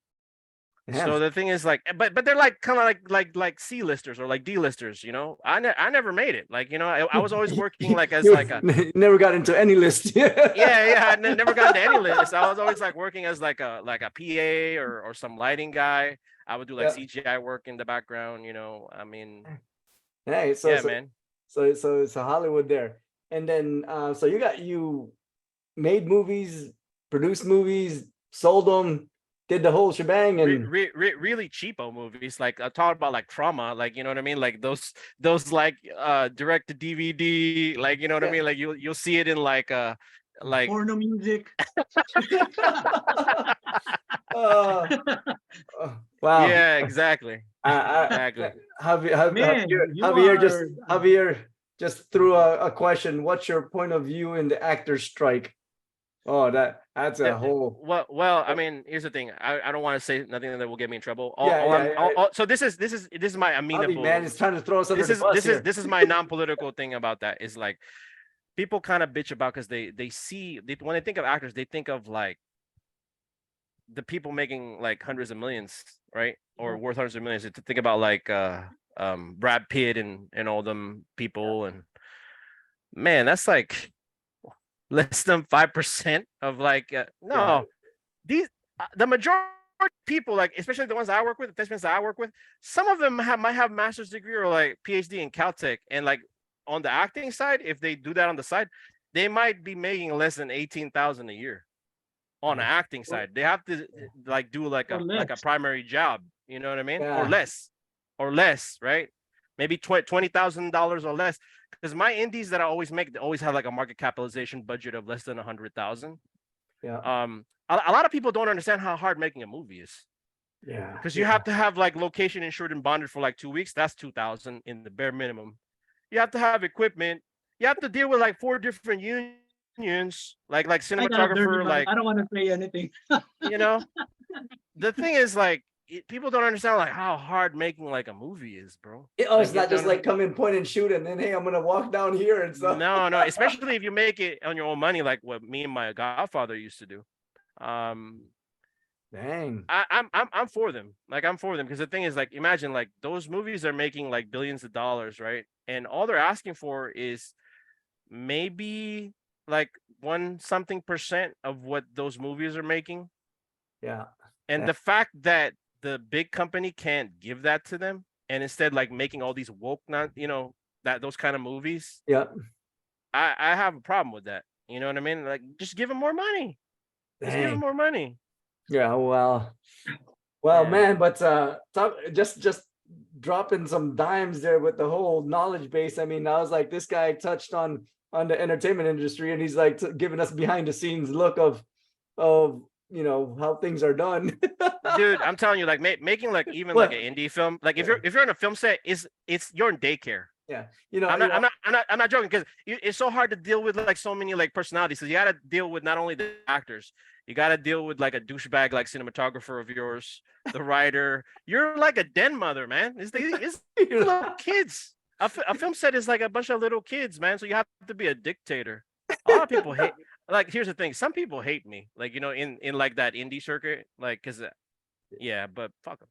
Yeah. So the thing is, like, but they're like kind of like C-listers or like D-listers, you know. I never made it. Like, you know, I was always working like as like a never got into any list. yeah, I never got into any list. I was always like working as like a PA or some lighting guy. I would do like CGI work in the background, you know. I mean, hey, man. So Hollywood there. And then so you made movies, produced movies, sold them, did the whole shebang, and really cheapo movies. Like I talk about like Trauma, like, you know what I mean, like those like direct to DVD, like, you know what I mean, like you'll see it in like porno music. Wow. Yeah, exactly. Exactly. Javier just threw a question. What's your point of view in the actors' strike? Oh, that's a whole. Well, I mean, here's the thing. I don't want to say nothing that will get me in trouble. So this is my amenable. Man is trying to throw us under the bus here. This is my non-political thing about that. Is like people kind of bitch about, because they when they think of actors, they think of like the people making like hundreds of millions, right? Or worth hundreds of millions. To think about like Brad Pitt and all them people, and man, that's like less than 5% of like the majority of people, like especially the ones I work with, the thespians that I work with, some of them might have master's degree or like PhD in Caltech, and like on the acting side, if they do that on the side, they might be making less than 18,000 a year. On the acting side, they have to like do like a primary job, you know what I mean, or less, right? Maybe $20,000 or less. Because my indies that I always make, they always have like a market capitalization budget of less than 100,000. Yeah. A lot of people don't understand how hard making a movie is. Yeah. Because you have to have like location insured and bonded for like 2 weeks. That's 2,000 in the bare minimum. You have to have equipment. You have to deal with like 4 different unions, like cinematographer. Like, I don't want to say anything. You know, the thing is, like, people don't understand like how hard making like a movie is, bro. It's not just like come in, point and shoot, and then hey, I'm gonna walk down here and stuff. No, especially if you make it on your own money, like what me and my godfather used to do. Dang. I'm for them. Like I'm for them because the thing is like imagine like those movies are making like billions of dollars, right? And all they're asking for is maybe like one something percent of what those movies are making. Yeah. And the fact that the big company can't give that to them and instead like making all these woke not that those kind of movies, Yeah. I have a problem with that. You know what I mean? Like just give them more money. Just give them Dang. more money. Yeah. Well, Yeah. man, but just dropping some dimes there with the whole knowledge base. I mean, I was like, this guy touched on the entertainment industry, and he's like giving us behind the scenes look of how things are done. Dude, I'm telling you, like making like even What? like an indie film, like if Yeah. you're in a film set, it's you're in daycare. Yeah, I'm not joking because it's so hard to deal with like so many like personalities. So you got to deal with not only the actors, you got to deal with like a douchebag like cinematographer of yours, the writer. You're like a den mother, man. It's little kids. A film set is like a bunch of little kids, man. So you have to be a dictator. A lot of people hate. Like, here's the thing: some people hate me, like in like that indie circuit, like because yeah, but fuck them.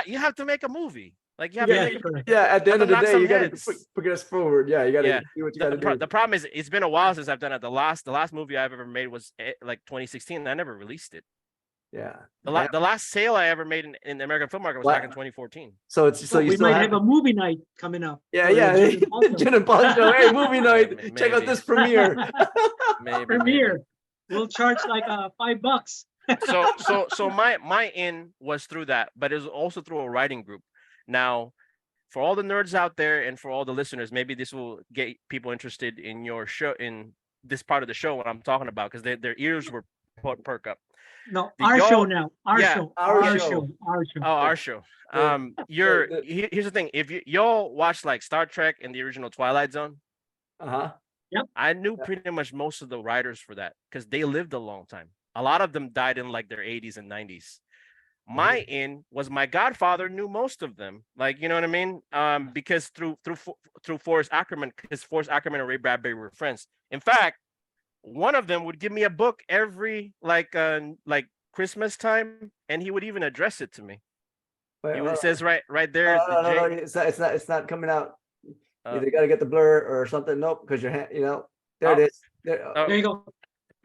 You have to make a movie. Like you have to Yeah, make correct. yeah, at the end of the knock day, some you got to heads. progress forward. Yeah, you got to Yeah. do what you got to do. The problem is it's been a while since I've done it. The last movie I've ever made was like 2016. I never released it. Yeah. The last sale I ever made in the American film market was What? back in 2014. So it's so So you we still might have have a movie night coming up. yeah, for the yeah. Jun and Paul Show. Jun and Paul Show. Hey, movie night. Maybe. Check out this premiere. Maybe Premiere. We'll charge like $5. So my in was through that, but it was also through a writing group. Now, for all the nerds out there and for all the listeners, maybe this will get people interested in your show, in this part of the show, what I'm talking about, because their ears were perk up. No, Did our y'all- show now. Our yeah, show. our Our show. show. Our show. Oh, our show. Here's the thing: if y'all watch like Star Trek and the original Twilight Zone, Uh-huh. I knew pretty much most of the writers for that because they lived a long time. A lot of them died in like their 80s and 90s. My in was my godfather knew most of them, like you know what I mean, because through Forrest Ackerman, because Forrest Ackerman and Ray Bradbury were friends. In fact, one of them would give me a book every like Christmas time, and he would even address it to me. It says right there. No, it's not coming out. Either got to get the blur or something. Nope, because your hand, there it is. There There you go.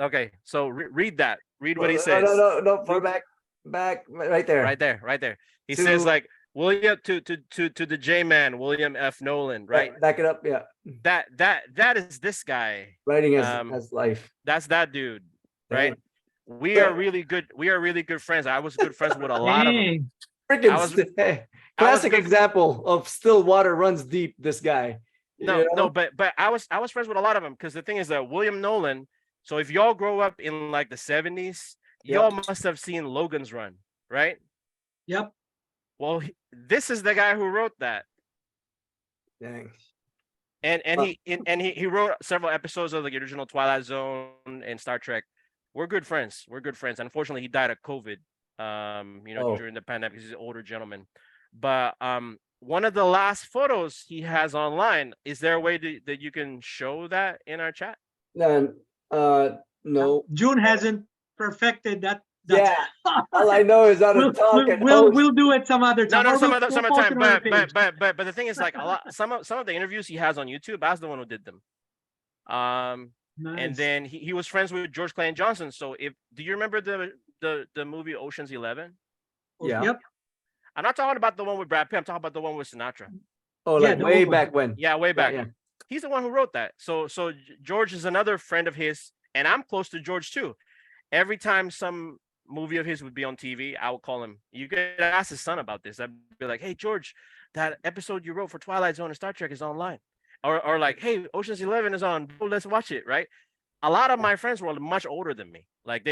Okay, so read that. Read what he says. No, far back, right there. Right there. He To- says like William to the J man, William F. Nolan, right? Back it up. Yeah. That is this guy. Writing as life. That's that dude, right? We are really good friends. I was good friends with a lot of them. Freaking classic example of still water runs deep. This guy. No, but I was friends with a lot of them because the thing is that William Nolan. So if y'all grow up in like the 70s, y'all must have seen Logan's Run, right? Yep. Well, this is the guy who wrote that. Dang. And he wrote several episodes of the original Twilight Zone and Star Trek. We're good friends. Unfortunately, he died of COVID. During the pandemic. He's an older gentleman. But one of the last photos he has online. Is there a way that you can show that in our chat? No. June hasn't perfected that. Yeah. All I know is how to talk and host. We'll do it some other time. No, Or some we'll other post time. it on our page. But the thing is, like a lot, some of the interviews he has on YouTube, I was the one who did them. Nice. And then he was friends with George Clayton Johnson. So do you remember the movie Ocean's 11? Yeah. Yep. I'm not talking about the one with Brad Pitt. I'm talking about the one with Sinatra. Oh, like way back when. Yeah, way back. Yeah. He's the one who wrote that. So George is another friend of his, and I'm close to George too. Every time some movie of his would be on TV, I would call him. You could ask his son about this. I'd be like, "Hey, George, that episode you wrote for Twilight Zone and Star Trek is online," or like, "Hey, Ocean's 11 is on. Let's watch it." Right? A lot of my friends were much older than me. Like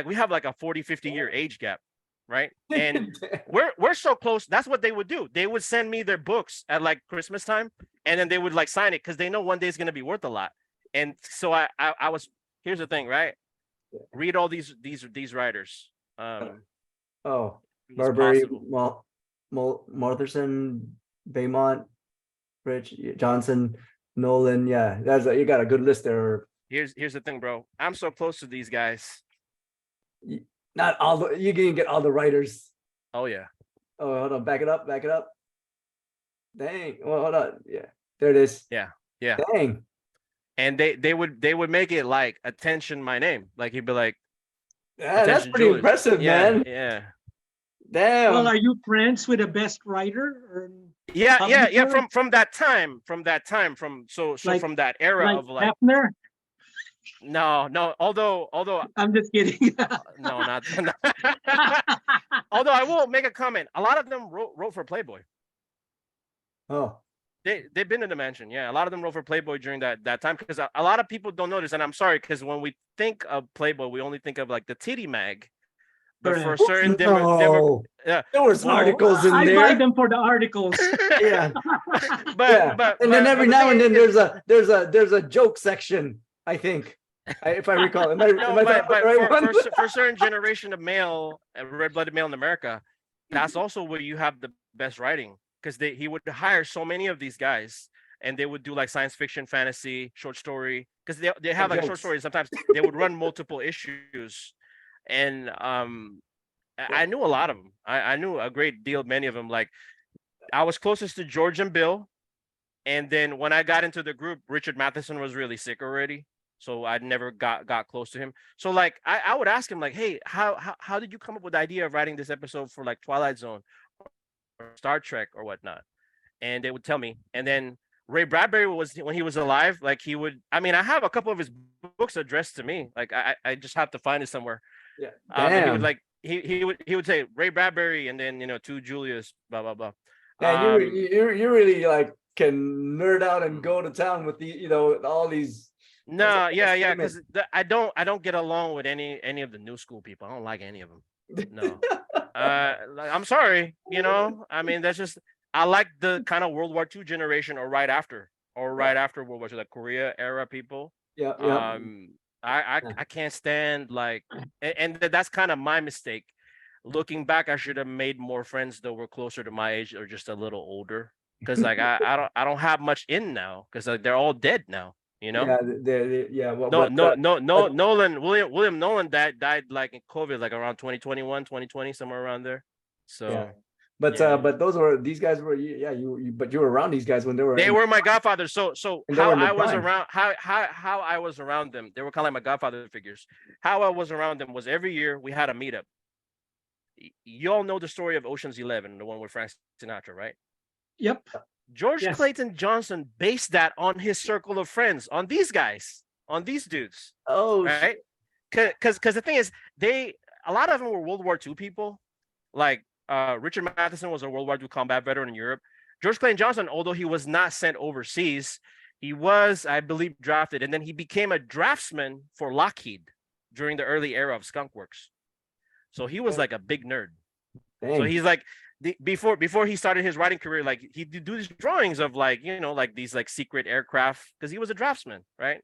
we have like a 40, 50 year age gap. Right. And we're so close. That's what they would do. They would send me their books at like Christmas time, and then they would like sign it because they know one day it's gonna be worth a lot. And so I was, here's the thing, right? Read all these writers. Marbury, Martherson, Beaumont, Rich, Johnson, Nolan. Yeah, you got a good list there. here's the thing, bro. I'm so close to these guys. Not all the, you can get all the writers. Oh yeah. Oh, hold on, back it up. Dang, well, hold on. Yeah, there it is. Yeah. Yeah. Dang. And they would make it like attention my name. Like he'd be like, Yeah, that's attention pretty Julius. impressive, Yeah, man. yeah. Damn. Well, are you friends with the best writer? Or Yeah. publisher? From that time, from Like- from that era like of like Hefner? no. Although I'm just kidding. no, not. Although I will make a comment. A lot of them wrote for Playboy. Oh, They've been in the mansion. Yeah, a lot of them wrote for Playboy during that time because a lot of people don't notice, and I'm sorry because when we think of Playboy, we only think of like the titty mag. But for Correct. certain no. yeah. There was Well, articles in I there. buy them for the articles. Yeah. but And then every the now thing and then is- there's a joke section, I think. If I recall. Am I no, talking but, about the right one? for a certain generation of male, red-blooded male in America, that's also where you have the best writing because he would hire so many of these guys and they would do like science fiction, fantasy, short story because they have like short jokes. stories. Sometimes they would run multiple issues, and I knew a lot of them. I knew a great deal, many of them. Like I was closest to George and Bill, and then when I got into the group, Richard Matheson was really sick already. So I never got close to him. So like I would ask him like, hey, how did you come up with the idea of writing this episode for like Twilight Zone or Star Trek or whatnot? And they would tell me. And then Ray Bradbury was when he was alive, like he would. I mean, I have a couple of his books addressed to me. Like I just have to find it somewhere. Yeah. And he Damn. would like he would say Ray Bradbury and then to Julius blah blah blah. Yeah, you really like can nerd out and go to town with the all these. No, yeah, statement. because I don't get along with any of the new school people. I don't like any of them. No, like, I'm sorry. I mean that's just I like the kind of World War II generation or right after World War II, like Korea era people. Yeah. I can't stand like, and that's kind of my mistake. Looking back, I should have made more friends that were closer to my age or just a little older. Because like I don't have much in now because like, they're all dead now. Yeah, yeah. Well, William Nolan died like in COVID, like around 2021, 2020, somewhere around there. So yeah. But these guys were but you were around these guys when they were my godfathers. So And they how were in their I was prime. around how I was around them, they were kind of like my godfather figures. How I was around them was every year we had a meetup. You all know the story of Ocean's 11, the one with Frank Sinatra, right? Yep. George Yes. Clayton Johnson based that on his circle of friends, on these guys, on these dudes. Oh, right? Because the thing is, a lot of them were World War II people. Like Richard Matheson was a World War II combat veteran in Europe. George Clayton Johnson, although he was not sent overseas, he was, I believe, drafted, and then he became a draftsman for Lockheed during the early era of Skunk Works. So he was like a big nerd. dang. So he's like before he started his writing career, like he'd do these drawings of like like these like secret aircraft because he was a draftsman, right?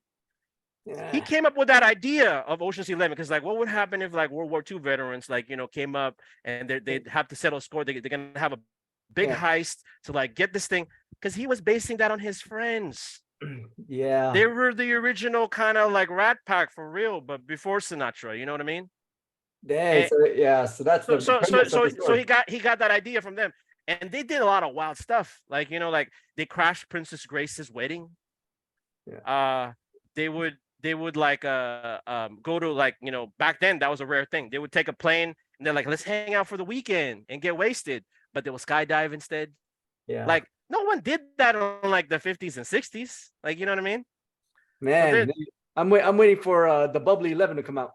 Yeah. He came up with that idea of Ocean's 11 because like what would happen if like World War II veterans like came up and they'd have to settle score, they're gonna have a big heist to like get this thing because he was basing that on his friends. Yeah. They were the original kind of like Rat Pack for real, but before Sinatra, you know what I mean? Dang. So that's the So premise of the story. he got that idea from them, and they did a lot of wild stuff. Like like they crashed Princess Grace's wedding. Yeah. They would like go to like back then that was a rare thing. They would take a plane and they're like, let's hang out for the weekend and get wasted, but they will skydive instead. Yeah. Like no one did that in like the 50s and 60s. Like you know what I mean? Man, I'm waiting for the Bubbly 11 to come out.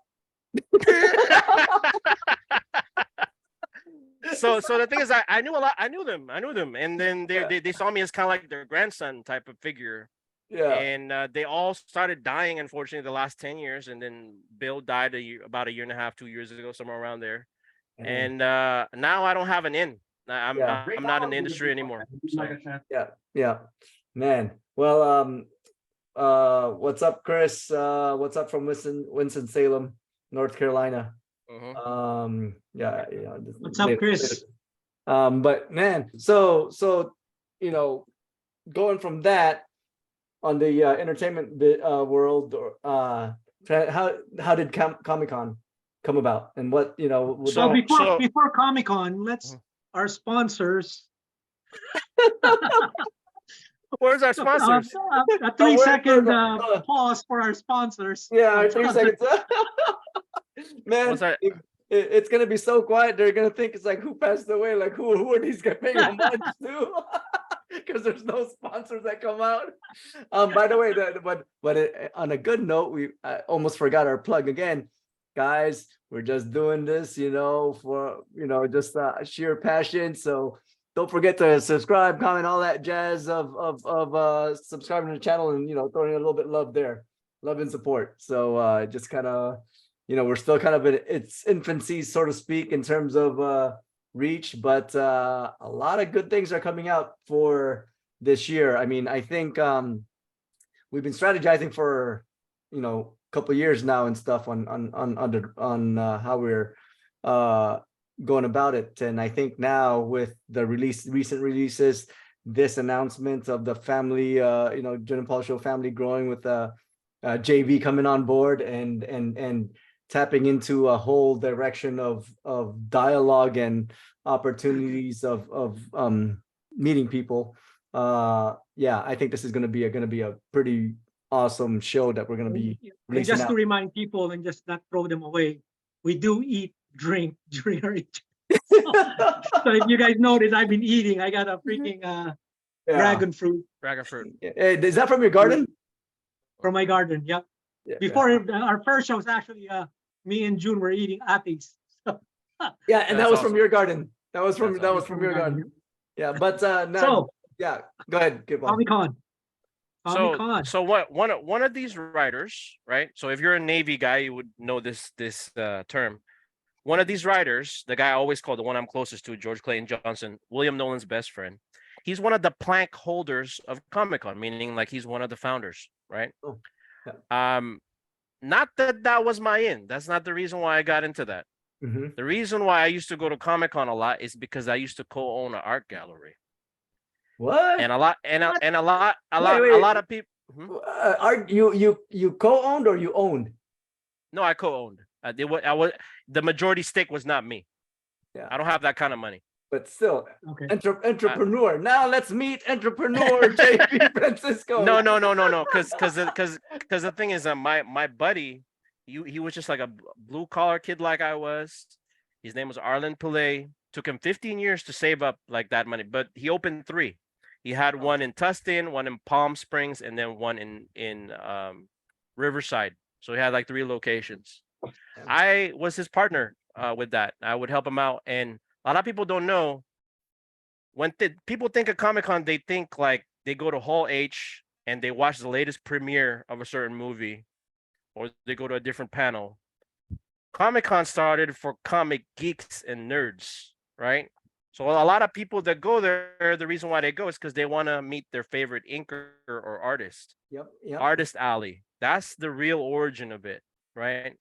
So the thing is, I knew a lot. I knew them, and then they saw me as kind of like their grandson type of figure. Yeah. And they all started dying, unfortunately, the last 10 years. And then Bill died about a year and a half, 2 years ago, somewhere around there. And now I don't have an in. I'm not in the industry anymore. So. Yeah. Man. Well, what's up, Chris? What's up from Winston-Salem, North Carolina? Yeah. What's up, Chris? But man, so going from that, on the entertainment world, or how did Comic-Con come about, and what would So that- before Comic-Con, let's our sponsors. Where's our sponsors? A 3-second we're- pause for our sponsors. Yeah, 3 seconds. Man, What's that? it's gonna be so quiet. They're gonna think it's like, who passed away? Like, who are these guys paying homage to? Because there's no sponsors that come out. By the way, on a good note, I almost forgot our plug again, guys. We're just doing this, for just sheer passion. So don't forget to subscribe, comment, all that jazz of subscribing to the channel, and throwing a little bit of love there, love and support. So just kind of, we're still kind of in its infancy, so to speak, in terms of reach, but a lot of good things are coming out for this year. I mean, I think we've been strategizing for a couple of years now and stuff on how we're going about it. And I think now with the recent releases, this announcement of the family, Jun Paul Show family growing with JV coming on board and tapping into a whole direction of dialogue and opportunities of meeting people. Yeah, I think this is going to be a pretty awesome show that we're going to be And releasing just out. to remind people and just not throw them away, we do eat, drink during our eat. So if you guys notice, I've been eating. I got a freaking Yeah. dragon fruit Dragon fruit. Hey, is that from your garden? from my garden. Yep. Yeah, Before our first show was actually me and June were eating atis. yeah, and that That's was from awesome. your garden. That was from That's your garden. Yeah, but now, So yeah, go ahead, keep on. Comic-Con. Comic-Con. So what one of these writers, right? So if you're a Navy guy, you would know this term. One of these writers, the guy I always call, the one I'm closest to, George Clayton Johnson, William Nolan's best friend. He's one of the plank holders of Comic-Con, meaning like he's one of the founders, right? Oh, Not that was my in. That's not the reason why I got into that. Mhm. The reason why I used to go to Comic-Con a lot is because I used to co-own an art gallery. What? And a lot Wait. of people. Are you co-owned or you owned? No, I co-owned. The majority stake was not me. Yeah. I don't have that kind of money. But still, Okay. entrepreneur. Now let's meet entrepreneur JP Francisco. No. Because the thing is, my buddy, he was just like a blue collar kid like I was. His name was Arlen Pillay. Took him 15 years to save up like that money, but he opened 3. He had one in Tustin, one in Palm Springs, and then one in Riverside. So he had like 3 locations. I was his partner with that. I would help him out. And a lot of people don't know, when people think of Comic-Con, they think like they go to Hall H and they watch the latest premiere of a certain movie, or they go to a different panel. Comic-Con started for comic geeks and nerds, right? So a lot of people that go there, the reason why they go is because they want to meet their favorite inker or artist. Yep. Artist Alley. That's the real origin of it, right?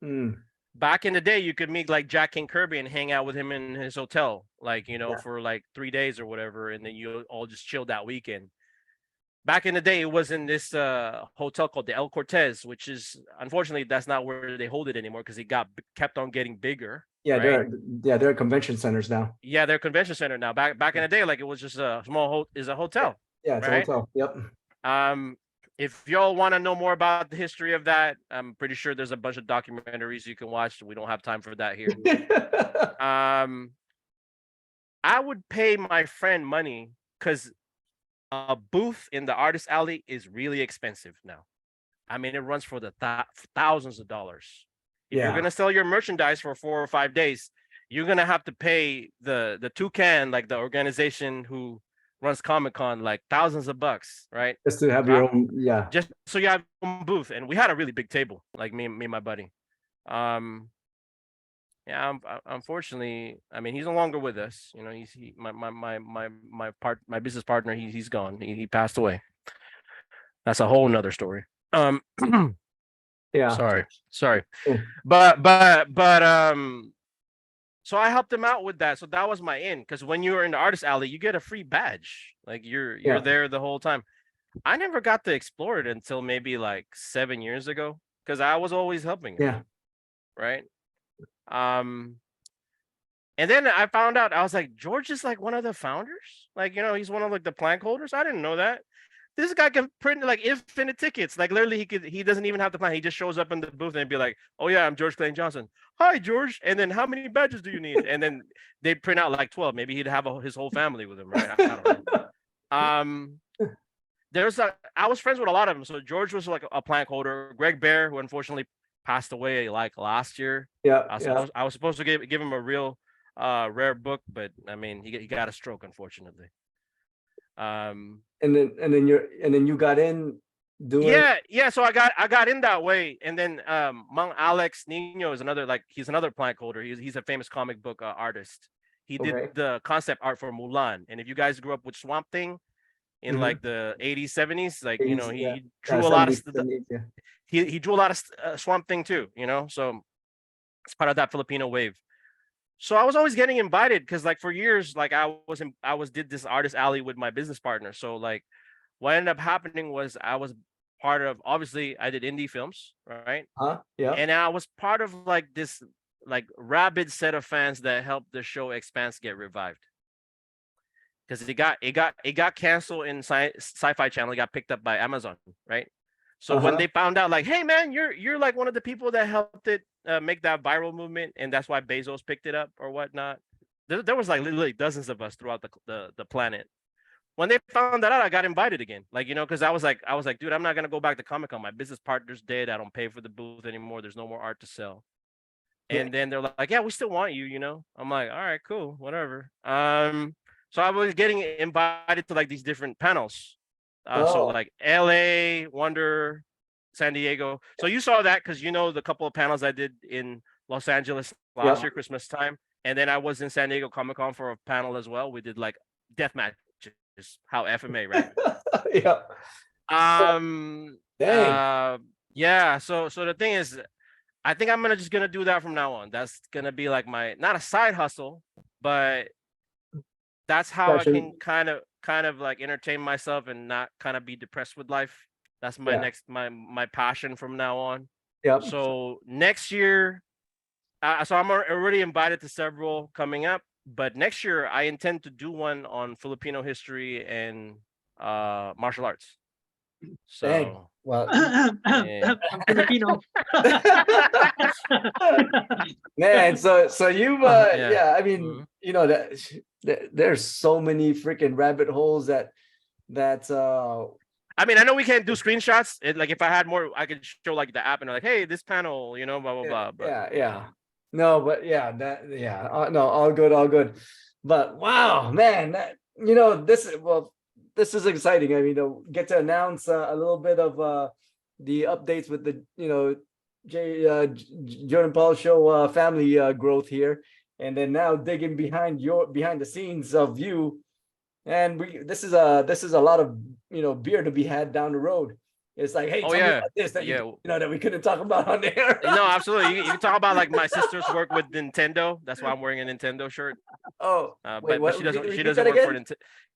Mm. Back in the day, you could meet like Jack King Kirby and hang out with him in his hotel, like, for like 3 days or whatever, and then you all just chill that weekend. Back in the day, it was in this hotel called the El Cortez, which is, unfortunately, that's not where they hold it anymore because it kept on getting bigger. Yeah, right? they're convention centers now. Yeah, they're a convention center now. Back in the day, like it was just a small hotel. Yeah, it's right? a hotel. Yep. If y'all want to know more about the history of that, I'm pretty sure there's a bunch of documentaries you can watch. We don't have time for that here. I would pay my friend money because a booth in the artist alley is really expensive now. I mean, it runs for the thousands of dollars. If you're gonna sell your merchandise for 4 or 5 days, you're gonna have to pay the Toucan, like the organization who runs Comic-Con, like thousands of bucks, right? Just to have your own, yeah. Just so you have your own booth, and we had a really big table, like me and my buddy. Yeah, unfortunately, I mean, he's no longer with us. My business partner, he's gone. He passed away. That's a whole nother story. Yeah. Sorry. Cool. But so I helped him out with that. So that was my in, because when you're in the artist alley, you get a free badge. Like you're there the whole time. I never got to explore it until maybe like 7 years ago, because I was always helping him, Yeah. right? And then I found out, I was like, George is like one of the founders. Like, he's one of like the plank holders. I didn't know that. This guy can print like infinite tickets. Like literally, he doesn't even have to plan. He just shows up in the booth and be like, "Oh yeah, I'm George Clayton Johnson. Hi, George." And then how many badges do you need? And then they print out like 12. Maybe he'd have his whole family with him, right? I don't know. I was friends with a lot of them. So George was like a plank holder. Greg Bear, who unfortunately passed away like last year. Yeah. I was supposed to give him a real rare book, but I mean he got a stroke, unfortunately. And then you got in doing. Yeah. So I got in that way, and then Mang Alex Nino is he's another plank holder. He's a famous comic book artist. He did the concept art for Mulan, and if you guys grew up with Swamp Thing in like the 80s, 70s, like 80s, he drew a lot of he drew a lot of Swamp Thing too, so it's part of that Filipino wave. So I was always getting invited because like for years, like I did this artist alley with my business partner. So like what ended up happening was I was part of, obviously I did indie films, right? Yeah. And I was part of like this like rabid set of fans that helped the show Expanse get revived. Because it got canceled in Sci-Fi Channel, it got picked up by Amazon, right? So when they found out, like, hey man, you're like one of the people that helped it make that viral movement, and that's why Bezos picked it up or whatnot. There was like literally dozens of us throughout the planet. When they found that out, I got invited again, like because I was like, dude, I'm not gonna go back to Comic-Con. My business partner's dead. I don't pay for the booth anymore. There's no more art to sell. And then they're like, yeah, we still want you. I'm like, all right, cool, whatever. So I was getting invited to like these different panels. So like LA, Wonder, San Diego. So you saw that because the couple of panels I did in Los Angeles last year, Christmas time. And then I was in San Diego Comic-Con for a panel as well. We did like death matches, how FMA, right? Yeah. Dang. Yeah. So the thing is, I think I'm just gonna do that from now on. That's gonna be like my, not a side hustle, but that's how I can kind of like entertain myself and not kind of be depressed with life. That's my next my passion from now on. Yeah. So next year, so I'm already invited to several coming up, but next year I intend to do one on Filipino history and martial arts. So Dang. Well, I'm Filipino. Man, so you I mean, that there's so many freaking rabbit holes that I mean, I know we can't do screenshots. Like if I had more, I could show like the app and like, hey, this panel, blah blah blah. But, no, but no, all good. But wow, man, this is exciting. I mean, get to announce a little bit of the updates with the Jun Paul Show family growth here, and then now digging behind the scenes of you, and this is a lot of beer to be had down the road. It's like, hey, tell me about this that that we couldn't talk about on there. No, absolutely. You can talk about like my sister's work with Nintendo. That's why I'm wearing a Nintendo shirt. Oh, but she doesn't work for Nintendo.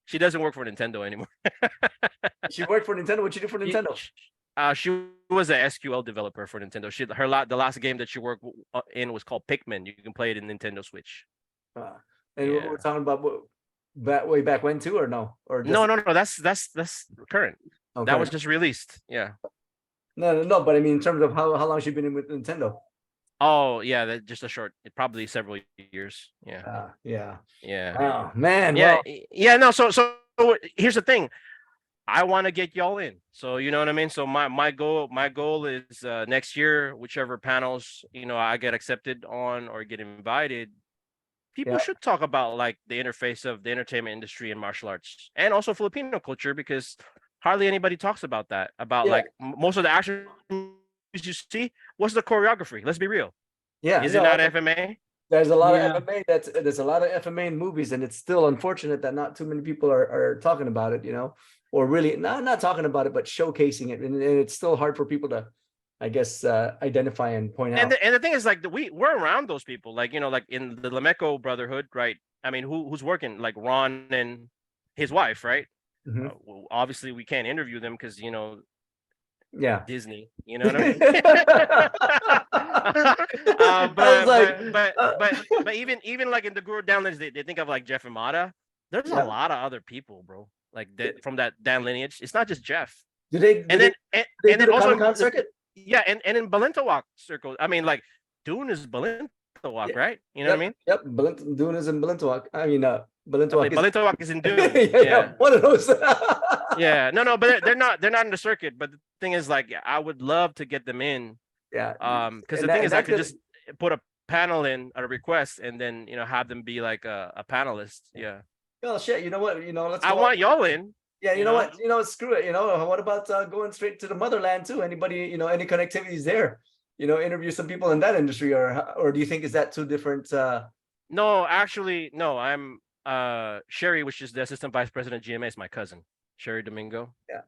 She doesn't work for Nintendo anymore. She worked for Nintendo. What'd she do for Nintendo? She was an SQL developer for Nintendo. The last game that she worked in was called Pikmin. You can play it in Nintendo Switch. And we're talking about way back when too, or no? Or no. That's current. Okay. That was just released. Yeah. No. But I mean, in terms of how long she been in with Nintendo. Oh yeah, that just a short, probably several years. Yeah. Yeah. Oh man. Yeah. Well. Yeah. No. So here's the thing. I want to get y'all in. So you know what I mean. So my goal is next year, whichever panels I get accepted on or get invited, people should talk about like the interface of the entertainment industry and martial arts, and also Filipino culture, because hardly anybody talks about that. Like most of the action you see, what's the choreography? Let's be real. Yeah. Is it not FMA? There's a lot of FMA. There's a lot of FMA in movies, and it's still unfortunate that not too many people are talking about it, or really not talking about it, but showcasing it. And it's still hard for people to, I guess, identify and point out. And the thing is, like, we're around those people, like, like in the Lemeco Brotherhood, right? I mean, who's working, like Ron and his wife, right? Mhm. Well, obviously, we can't interview them because Yeah. Disney. You know what I mean? I was like, But even like in the Guru down lineage, they think of like Jeff and Mata. There's a yeah. lot of other people, bro. Like that from that down lineage. It's not just Jeff. Do they And then and do then the also Comic Con circuit? yeah, and in Balintawak circle. I mean, like Dune is Balintawak, Yeah. right? You know what I mean? Yep. Dune is in Balintawak. I mean, Balintawak is Balintawak is in Dune. yeah, Yeah. one of those. Yeah. No, but they're not in the circuit. But the thing is, like, I would love to get them in. Yeah. Because the thing is, I could just put a panel in at a request and then have them be like a panelist. Yeah. Oh shit! You know what? Let's. I want y'all in. Yeah, you know what? Screw it. What about going straight to the motherland too? Anybody, any connectivities there? Interview some people in that industry, or do you think is that too different? No, actually, no. I'm Sherry, which is the assistant vice president of GMA, is my cousin, Sherry Domingo. Yeah,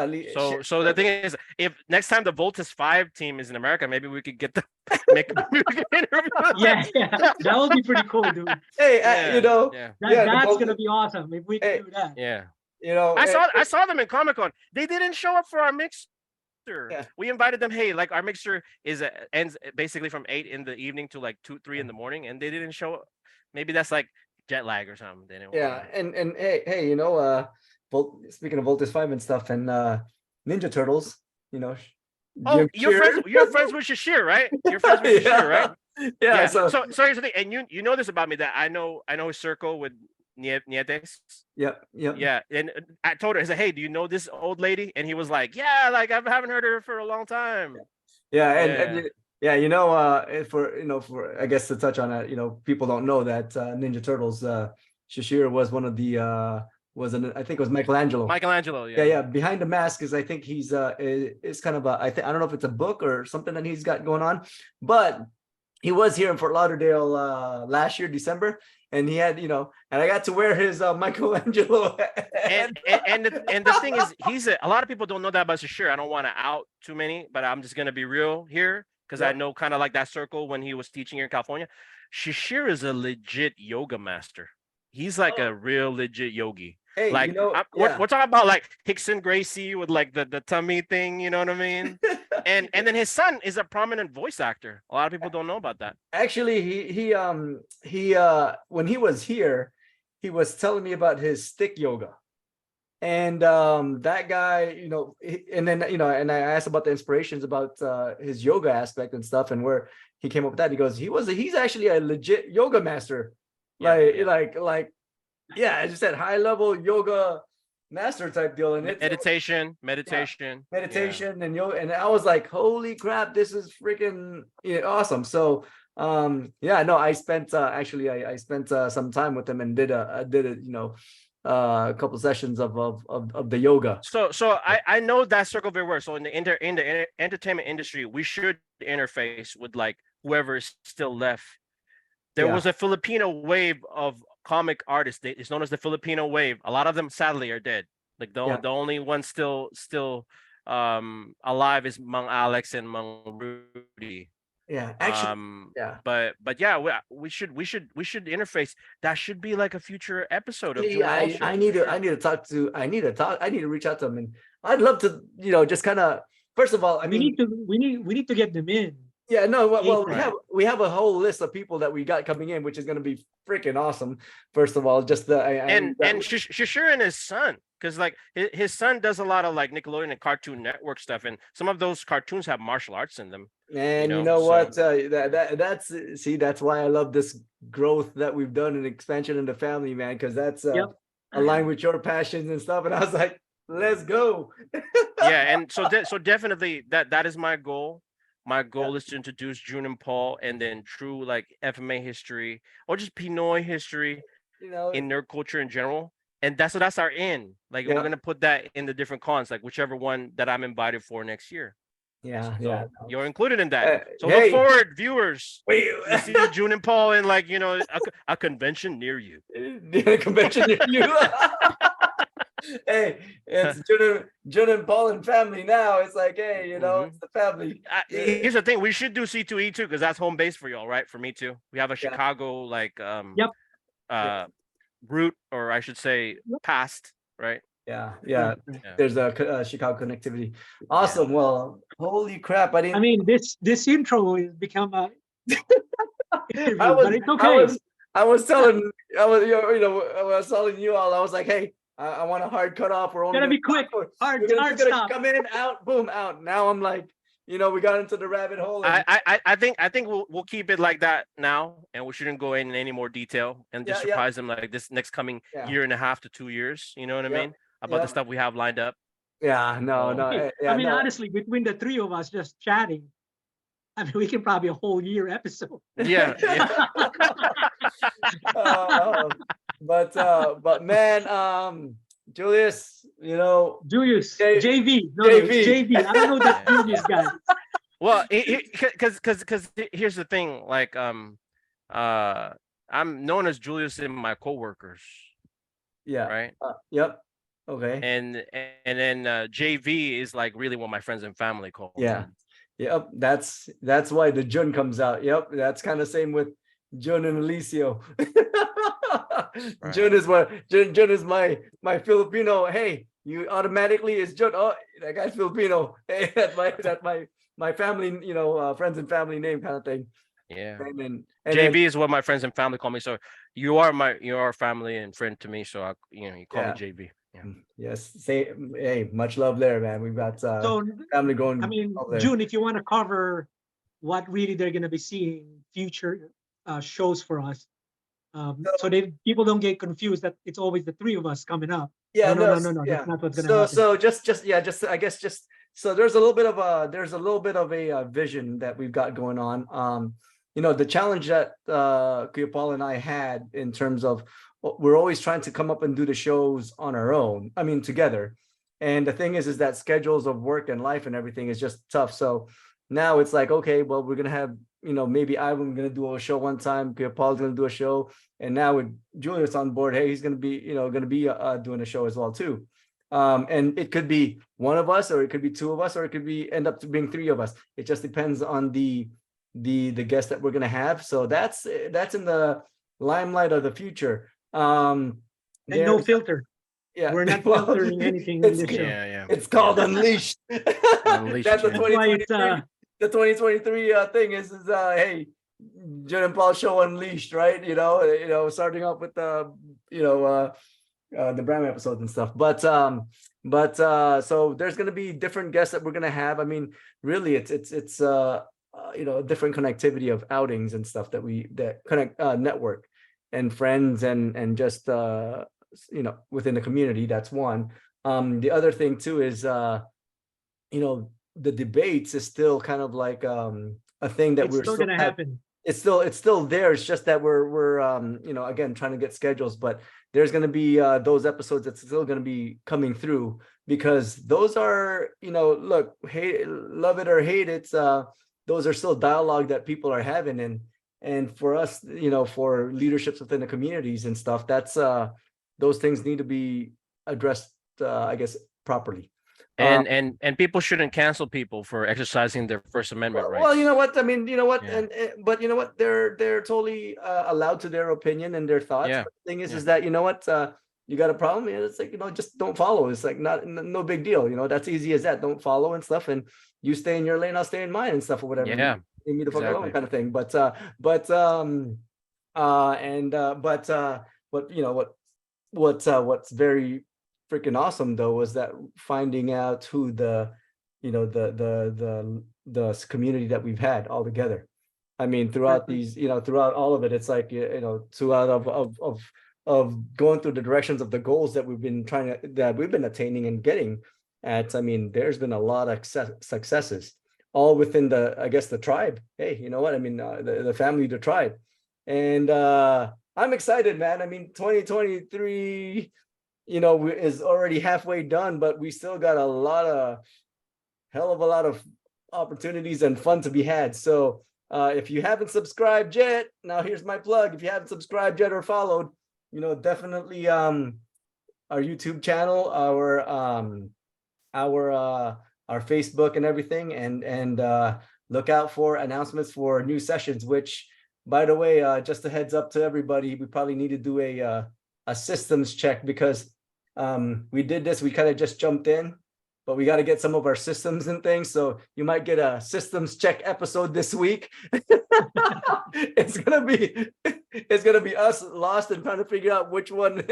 at least. So the thing is, if next time the Voltus 5 team is in America, maybe we could get them. Maybe we can interview them. Yeah, that would be pretty cool, dude. Hey, Yeah. That's gonna be awesome if we can do that. Yeah. I I saw them in Comic-Con. They didn't show up for our mixer. Yeah. We invited them. Hey, like our mixer ends basically from 8 in the evening to like 2, 3 in the morning, and they didn't show up. Maybe that's like jet lag or something. They didn't Yeah, and hey, speaking of Voltus 5 and stuff, and Ninja Turtles, Oh, Jim you're friends with Shashir, right? You're friends with Shashir, right? Yeah. So here's the thing, and you know this about me, that I know his circle with Nietes. Yep. Yeah, and I told her, I said, hey, do you know this old lady? And he was like, yeah, like I haven't heard her for a long time. Yeah, and for I guess to touch on that, people don't know that Ninja Turtles, Shashir was one of the I think it was Michelangelo. Michelangelo, yeah. Yeah. Behind the Mask is, I think he's is kind of I don't know if it's a book or something that he's got going on, but he was here in Fort Lauderdale last year, December, and he had, and I got to wear his Michelangelo. And the thing is, a lot of people don't know that about Shashir. I don't want to out too many, but I'm just gonna be real here because I know kind of like that circle when he was teaching here in California. Shashir is a legit yoga master. He's like a real legit yogi. Hey, like we're talking about like Hickson Gracie with like the tummy thing, you know what I mean? and then his son is a prominent voice actor. A lot of people don't know about that. Actually, he when he was here, he was telling me about his stick yoga. And that guy, and then and I asked about the inspirations about his yoga aspect and stuff, and where he came up with that. He goes, he's actually a legit yoga master. I just said high level yoga master type deal, and meditation, and yoga, and I was like, holy crap, this is freaking awesome. So I spent I spent some time with him and did a couple sessions of the yoga. So I know that circle very well. So in the entertainment industry, we should interface with like whoever is still left. There was a Filipino wave of comic artists. It's known as the Filipino wave. A lot of them sadly are dead. Like the only one still alive is Mang Alex and Mang Rudy. Yeah, actually, but yeah, we should interface. That should be like a future episode of I need to reach out to them, and I'd love to just kind of, first of all, we need to get them in. Yeah, no, well, we have a whole list of people that we got coming in, which is going to be freaking awesome. First of all, just Shashir and his son, because like his son does a lot of like Nickelodeon and Cartoon Network stuff, and some of those cartoons have martial arts in them. And what? That's why I love this growth that we've done and expansion in the family, man, because that's aligned with your passions and stuff. And I was like, let's go. Yeah, and so definitely that is my goal. My goal is to introduce Jun and Paul, and then true like FMA history or just Pinoy history, in nerd culture in general. And that's our end. Like we're gonna put that in the different cons, like whichever one that I'm invited for next year. Yeah. You're included in that. So look forward, viewers. To see Jun and Paul in like a convention near you. A convention near you. Hey, it's Jun and Paul and family now. It's like, hey, it's the family. Here's the thing: we should do C2E2 because that's home base for y'all, right? For me too. We have a Chicago like route, or I should say past, right? Yeah. Right. There's a Chicago connectivity. Awesome. Well, holy crap! I I didn't. mean, this intro has become a interview, I was, but it's I okay. was, I was telling, I was telling you all. I was like, hey, I want a hard cut off. We're only Gotta gonna be quick. we're Hard just gonna stop. come in, out, boom, out. Now I'm like, we got into the rabbit hole. And, I think we'll keep it like that now, and we shouldn't go in any more detail and just surprise them like this next coming year and a half to 2 years. You know what I mean? About the stuff we have lined up. Yeah, no, I mean, honestly, between the three of us just chatting, I mean, we can probably a whole year episode. Yeah. But man, Julius, Julius, J- JV, no, JV. it's JV. I don't know that Julius guy. Well, because here's the thing, like I'm known as Julius in my coworkers. Yeah. Right. Yep. Okay. And then JV is like really what my friends and family call me. Yeah. Yep. That's why the Jun comes out. Yep. That's kind of same with Jun and Alicio. Right. Jun is my Filipino. Hey, you automatically is Jun. Oh, that guy's Filipino. Hey, that's my family, friends and family name kind of thing. Yeah. And JV is what my friends and family call me. So you are family and friend to me. So you call me JV. Yeah. Yes. Hey, much love there, man. We've got family going. I mean, over there. June, if you want to cover what really they're going to be seeing future shows for us, so people don't get confused that it's always the three of us coming up. Yeah, no. Yeah. That's not what's going to happen. So just so there's a little bit of a vision that we've got going on. The challenge that Kuya Paul and I had in terms of we're always trying to come up and do the shows on our own. I mean, together. And the thing is that schedules of work and life and everything is just tough. So now it's like, okay, well, we're gonna have, maybe I'm gonna do a show one time, Kuya Paul's gonna do a show, and now with Julius on board, hey, he's gonna be, doing a show as well too. And it could be one of us, or it could be two of us, or it could be end up to being three of us. It just depends on the guest that we're gonna have. So that's in the limelight of the future. And no filter. Yeah, we're not filtering anything in this show. Yeah. It's called Unleashed. Unleashed, That's the yeah. 2023. The 2023 thing is hey, Jun Paul Show Unleashed, right? Starting off with the Bram episodes and stuff. But so there's gonna be different guests that we're gonna have. I mean, really, it's a different connectivity of outings and stuff that connect network and friends and just within the community. That's one. The other thing too is the debates is still kind of like a thing that It's still gonna happen. It's still there. It's just that we're again trying to get schedules, but there's going to be those episodes that's still going to be coming through, because those are, look, love it or hate it, those are still dialogue that people are having, and for us, for leaderships within the communities and stuff, that's those things need to be addressed, I guess, properly. And people shouldn't cancel people for exercising their First Amendment rights. Well, you know what I mean. You know what, Yeah. But you know what, they're totally allowed to their opinion and their thoughts. Yeah. But the thing is that you got a problem, and it's like, just don't follow. It's like no big deal. That's easy as that. Don't follow and stuff, and you stay in your lane, I'll stay in mine and stuff or whatever. Yeah, leave me the fuck alone, exactly. kind of thing. What's very freaking awesome though was that finding out who the community that we've had all together. I mean, throughout these, throughout all of it, it's like, throughout of going through the directions of the goals that we've been attaining and getting at. I mean, there's been a lot of successes, all within the tribe. Hey, you know what I mean? The family, the tribe. And I'm excited, man. I mean, 2023, is already halfway done, but we still got a hell of a lot of opportunities and fun to be had. So if you haven't subscribed yet, now here's my plug. If you haven't subscribed yet or followed, definitely our YouTube channel, our Facebook and everything, and look out for announcements for new sessions, which, by the way, just a heads up to everybody, we probably need to do a systems check, because We did this, we kind of just jumped in, but we got to get some of our systems and things. So you might get a systems check episode this week. It's gonna be us lost and trying to figure out which one.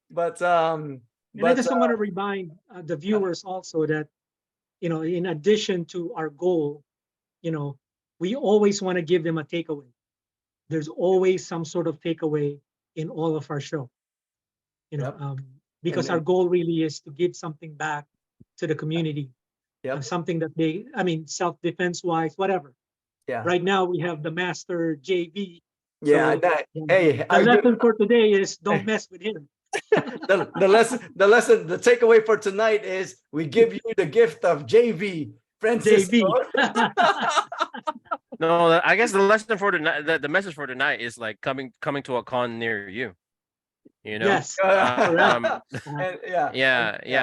But And I just want to remind the viewers also that, in addition to our goal, we always want to give them a takeaway. There's always some sort of takeaway in all of our show, because our goal really is to give something back to the community. Something that self-defense wise, whatever. Yeah. Right now we have the master JV. Yeah. So, the lesson for today is don't mess with him. the takeaway for tonight is we give you the gift of JV. Francisco. No, I guess the lesson for tonight, the message for tonight is like coming to a con near you. Yes. Yeah.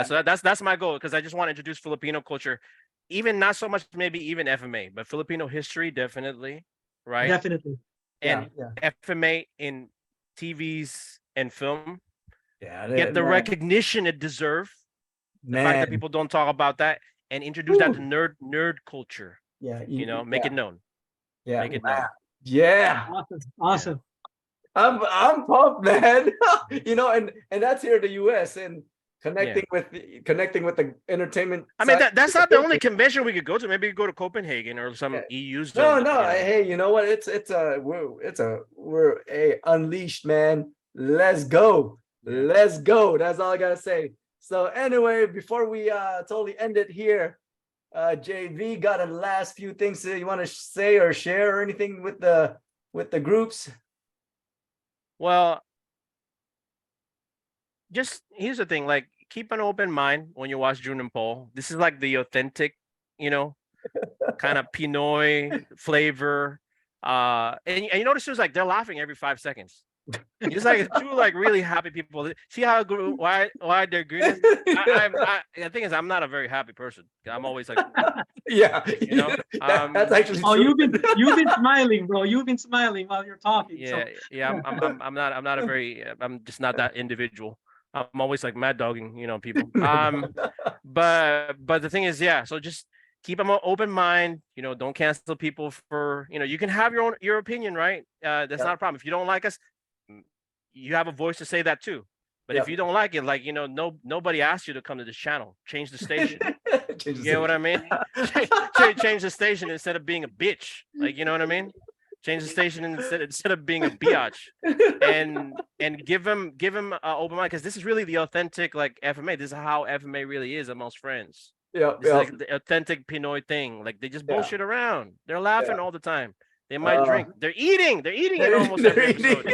So that's my goal, because I just want to introduce Filipino culture, even not so much maybe even FMA, but Filipino history definitely, right? Definitely. And FMA in TVs and film. Yeah, get the recognition it deserves. The fact that people don't talk about that, and introduce that to nerd culture. Yeah, make it known. Yeah, make it known. Yeah, awesome. I'm pumped, man. And that's here in the US, and connecting with the entertainment. I mean, that's not the only convention we could go to. Maybe we go to Copenhagen or some EU zone. No. Hey, you know what? We're unleashed, man. Let's go. Let's go. That's all I gotta say. So anyway, before we totally end it here, JV, got a last few things that you want to say or share or anything with the groups? Well, just here's the thing, like, keep an open mind when you watch Jun and Paul. This is like the authentic, kind of Pinoy flavor. And you notice it was like they're laughing every 5 seconds. It's like two like really happy people. See how why they're grinning? The thing is, I'm not a very happy person. I'm always like, that's actually true. You've been smiling, bro. You've been smiling while you're talking. I'm just not that individual. I'm always like mad dogging, people. But the thing is, so just keep an open mind. Don't cancel people for, you can have your opinion, right? That's not a problem. If you don't like us, you have a voice to say that too. But if you don't like it, like, nobody asked you to come to this channel. Change the station. You know what I mean? Change the station instead of being a bitch. Like, you know what I mean? Change the station instead of being a biatch. And give them an open mind, because this is really the authentic like FMA. This is how FMA really is amongst friends. This is like the authentic Pinoy thing. Like, they just bullshit around. They're laughing all the time. They might drink. They're eating in almost every episode.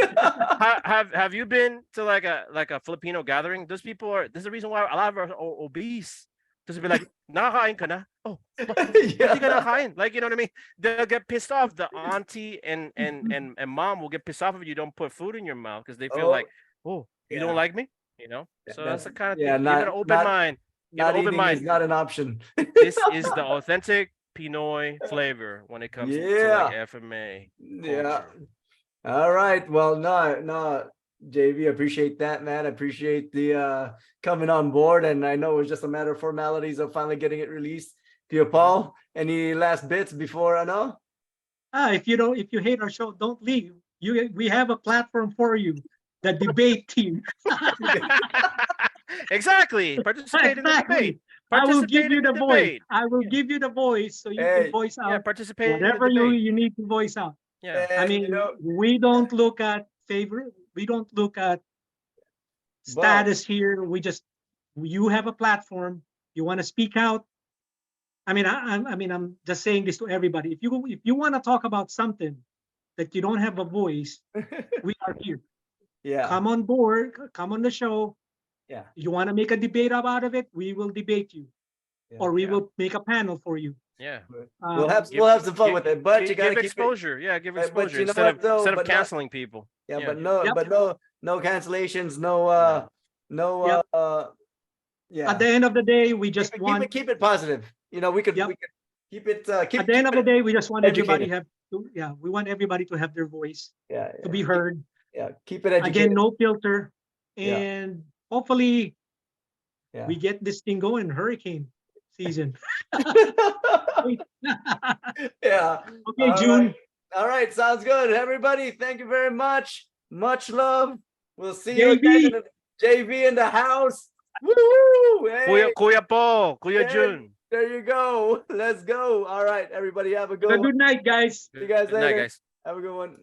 Have you been to like a Filipino gathering? Those people are. There's a reason why a lot of us are obese. Because they'll be like, "Nakakain ka na?" Oh, hindi ka nakakain. Like, you know what I mean? They'll get pissed off. The auntie and mom will get pissed off if you don't put food in your mouth, because they feel like, "Oh, you don't like me?" So that's the kind of thing. Give it an open mind. Not eating is not an option. This is the authentic Pinoy flavor when it comes to like FMA culture. All right. Well, no, JV, appreciate that, man. I appreciate the coming on board, and I know it was just a matter of formalities of finally getting it released. Pierre Paul, any last bits before I know? If you hate our show, don't leave. We have a platform for you, the debate team. Exactly. Participate in the debate. I will give you the voice. I will give you the voice so you can voice out participate whatever you need to voice out. I mean, we don't look at favorite. We don't look at status here. You have a platform. You want to speak out. I mean, I'm just saying this to everybody. If you want to talk about something that you don't have a voice, we are here. Come on board. Come on the show. You want to make a debate out of it? We will debate you, or we will make a panel for you. We'll have some fun with it, but you gotta give keep exposure. Give exposure instead of canceling people. But no cancellations, At the end of the day, we just want keep it positive. We could keep it. At the end of the day, we just want everybody we want everybody to have their voice, to be heard. Keep it educated. Again, no filter, and hopefully Yeah. we get this thing going, hurricane season. Yeah. Okay, All June. right. All right. Sounds good. Everybody, thank you very much. Much love. We'll see you again JV. in the JV in the house. Woo! Hey, Kuya Jun. there you go. Let's go. All right, everybody, have a Have a good one. good night, guys. See you guys Good night, later. guys. Have a good one.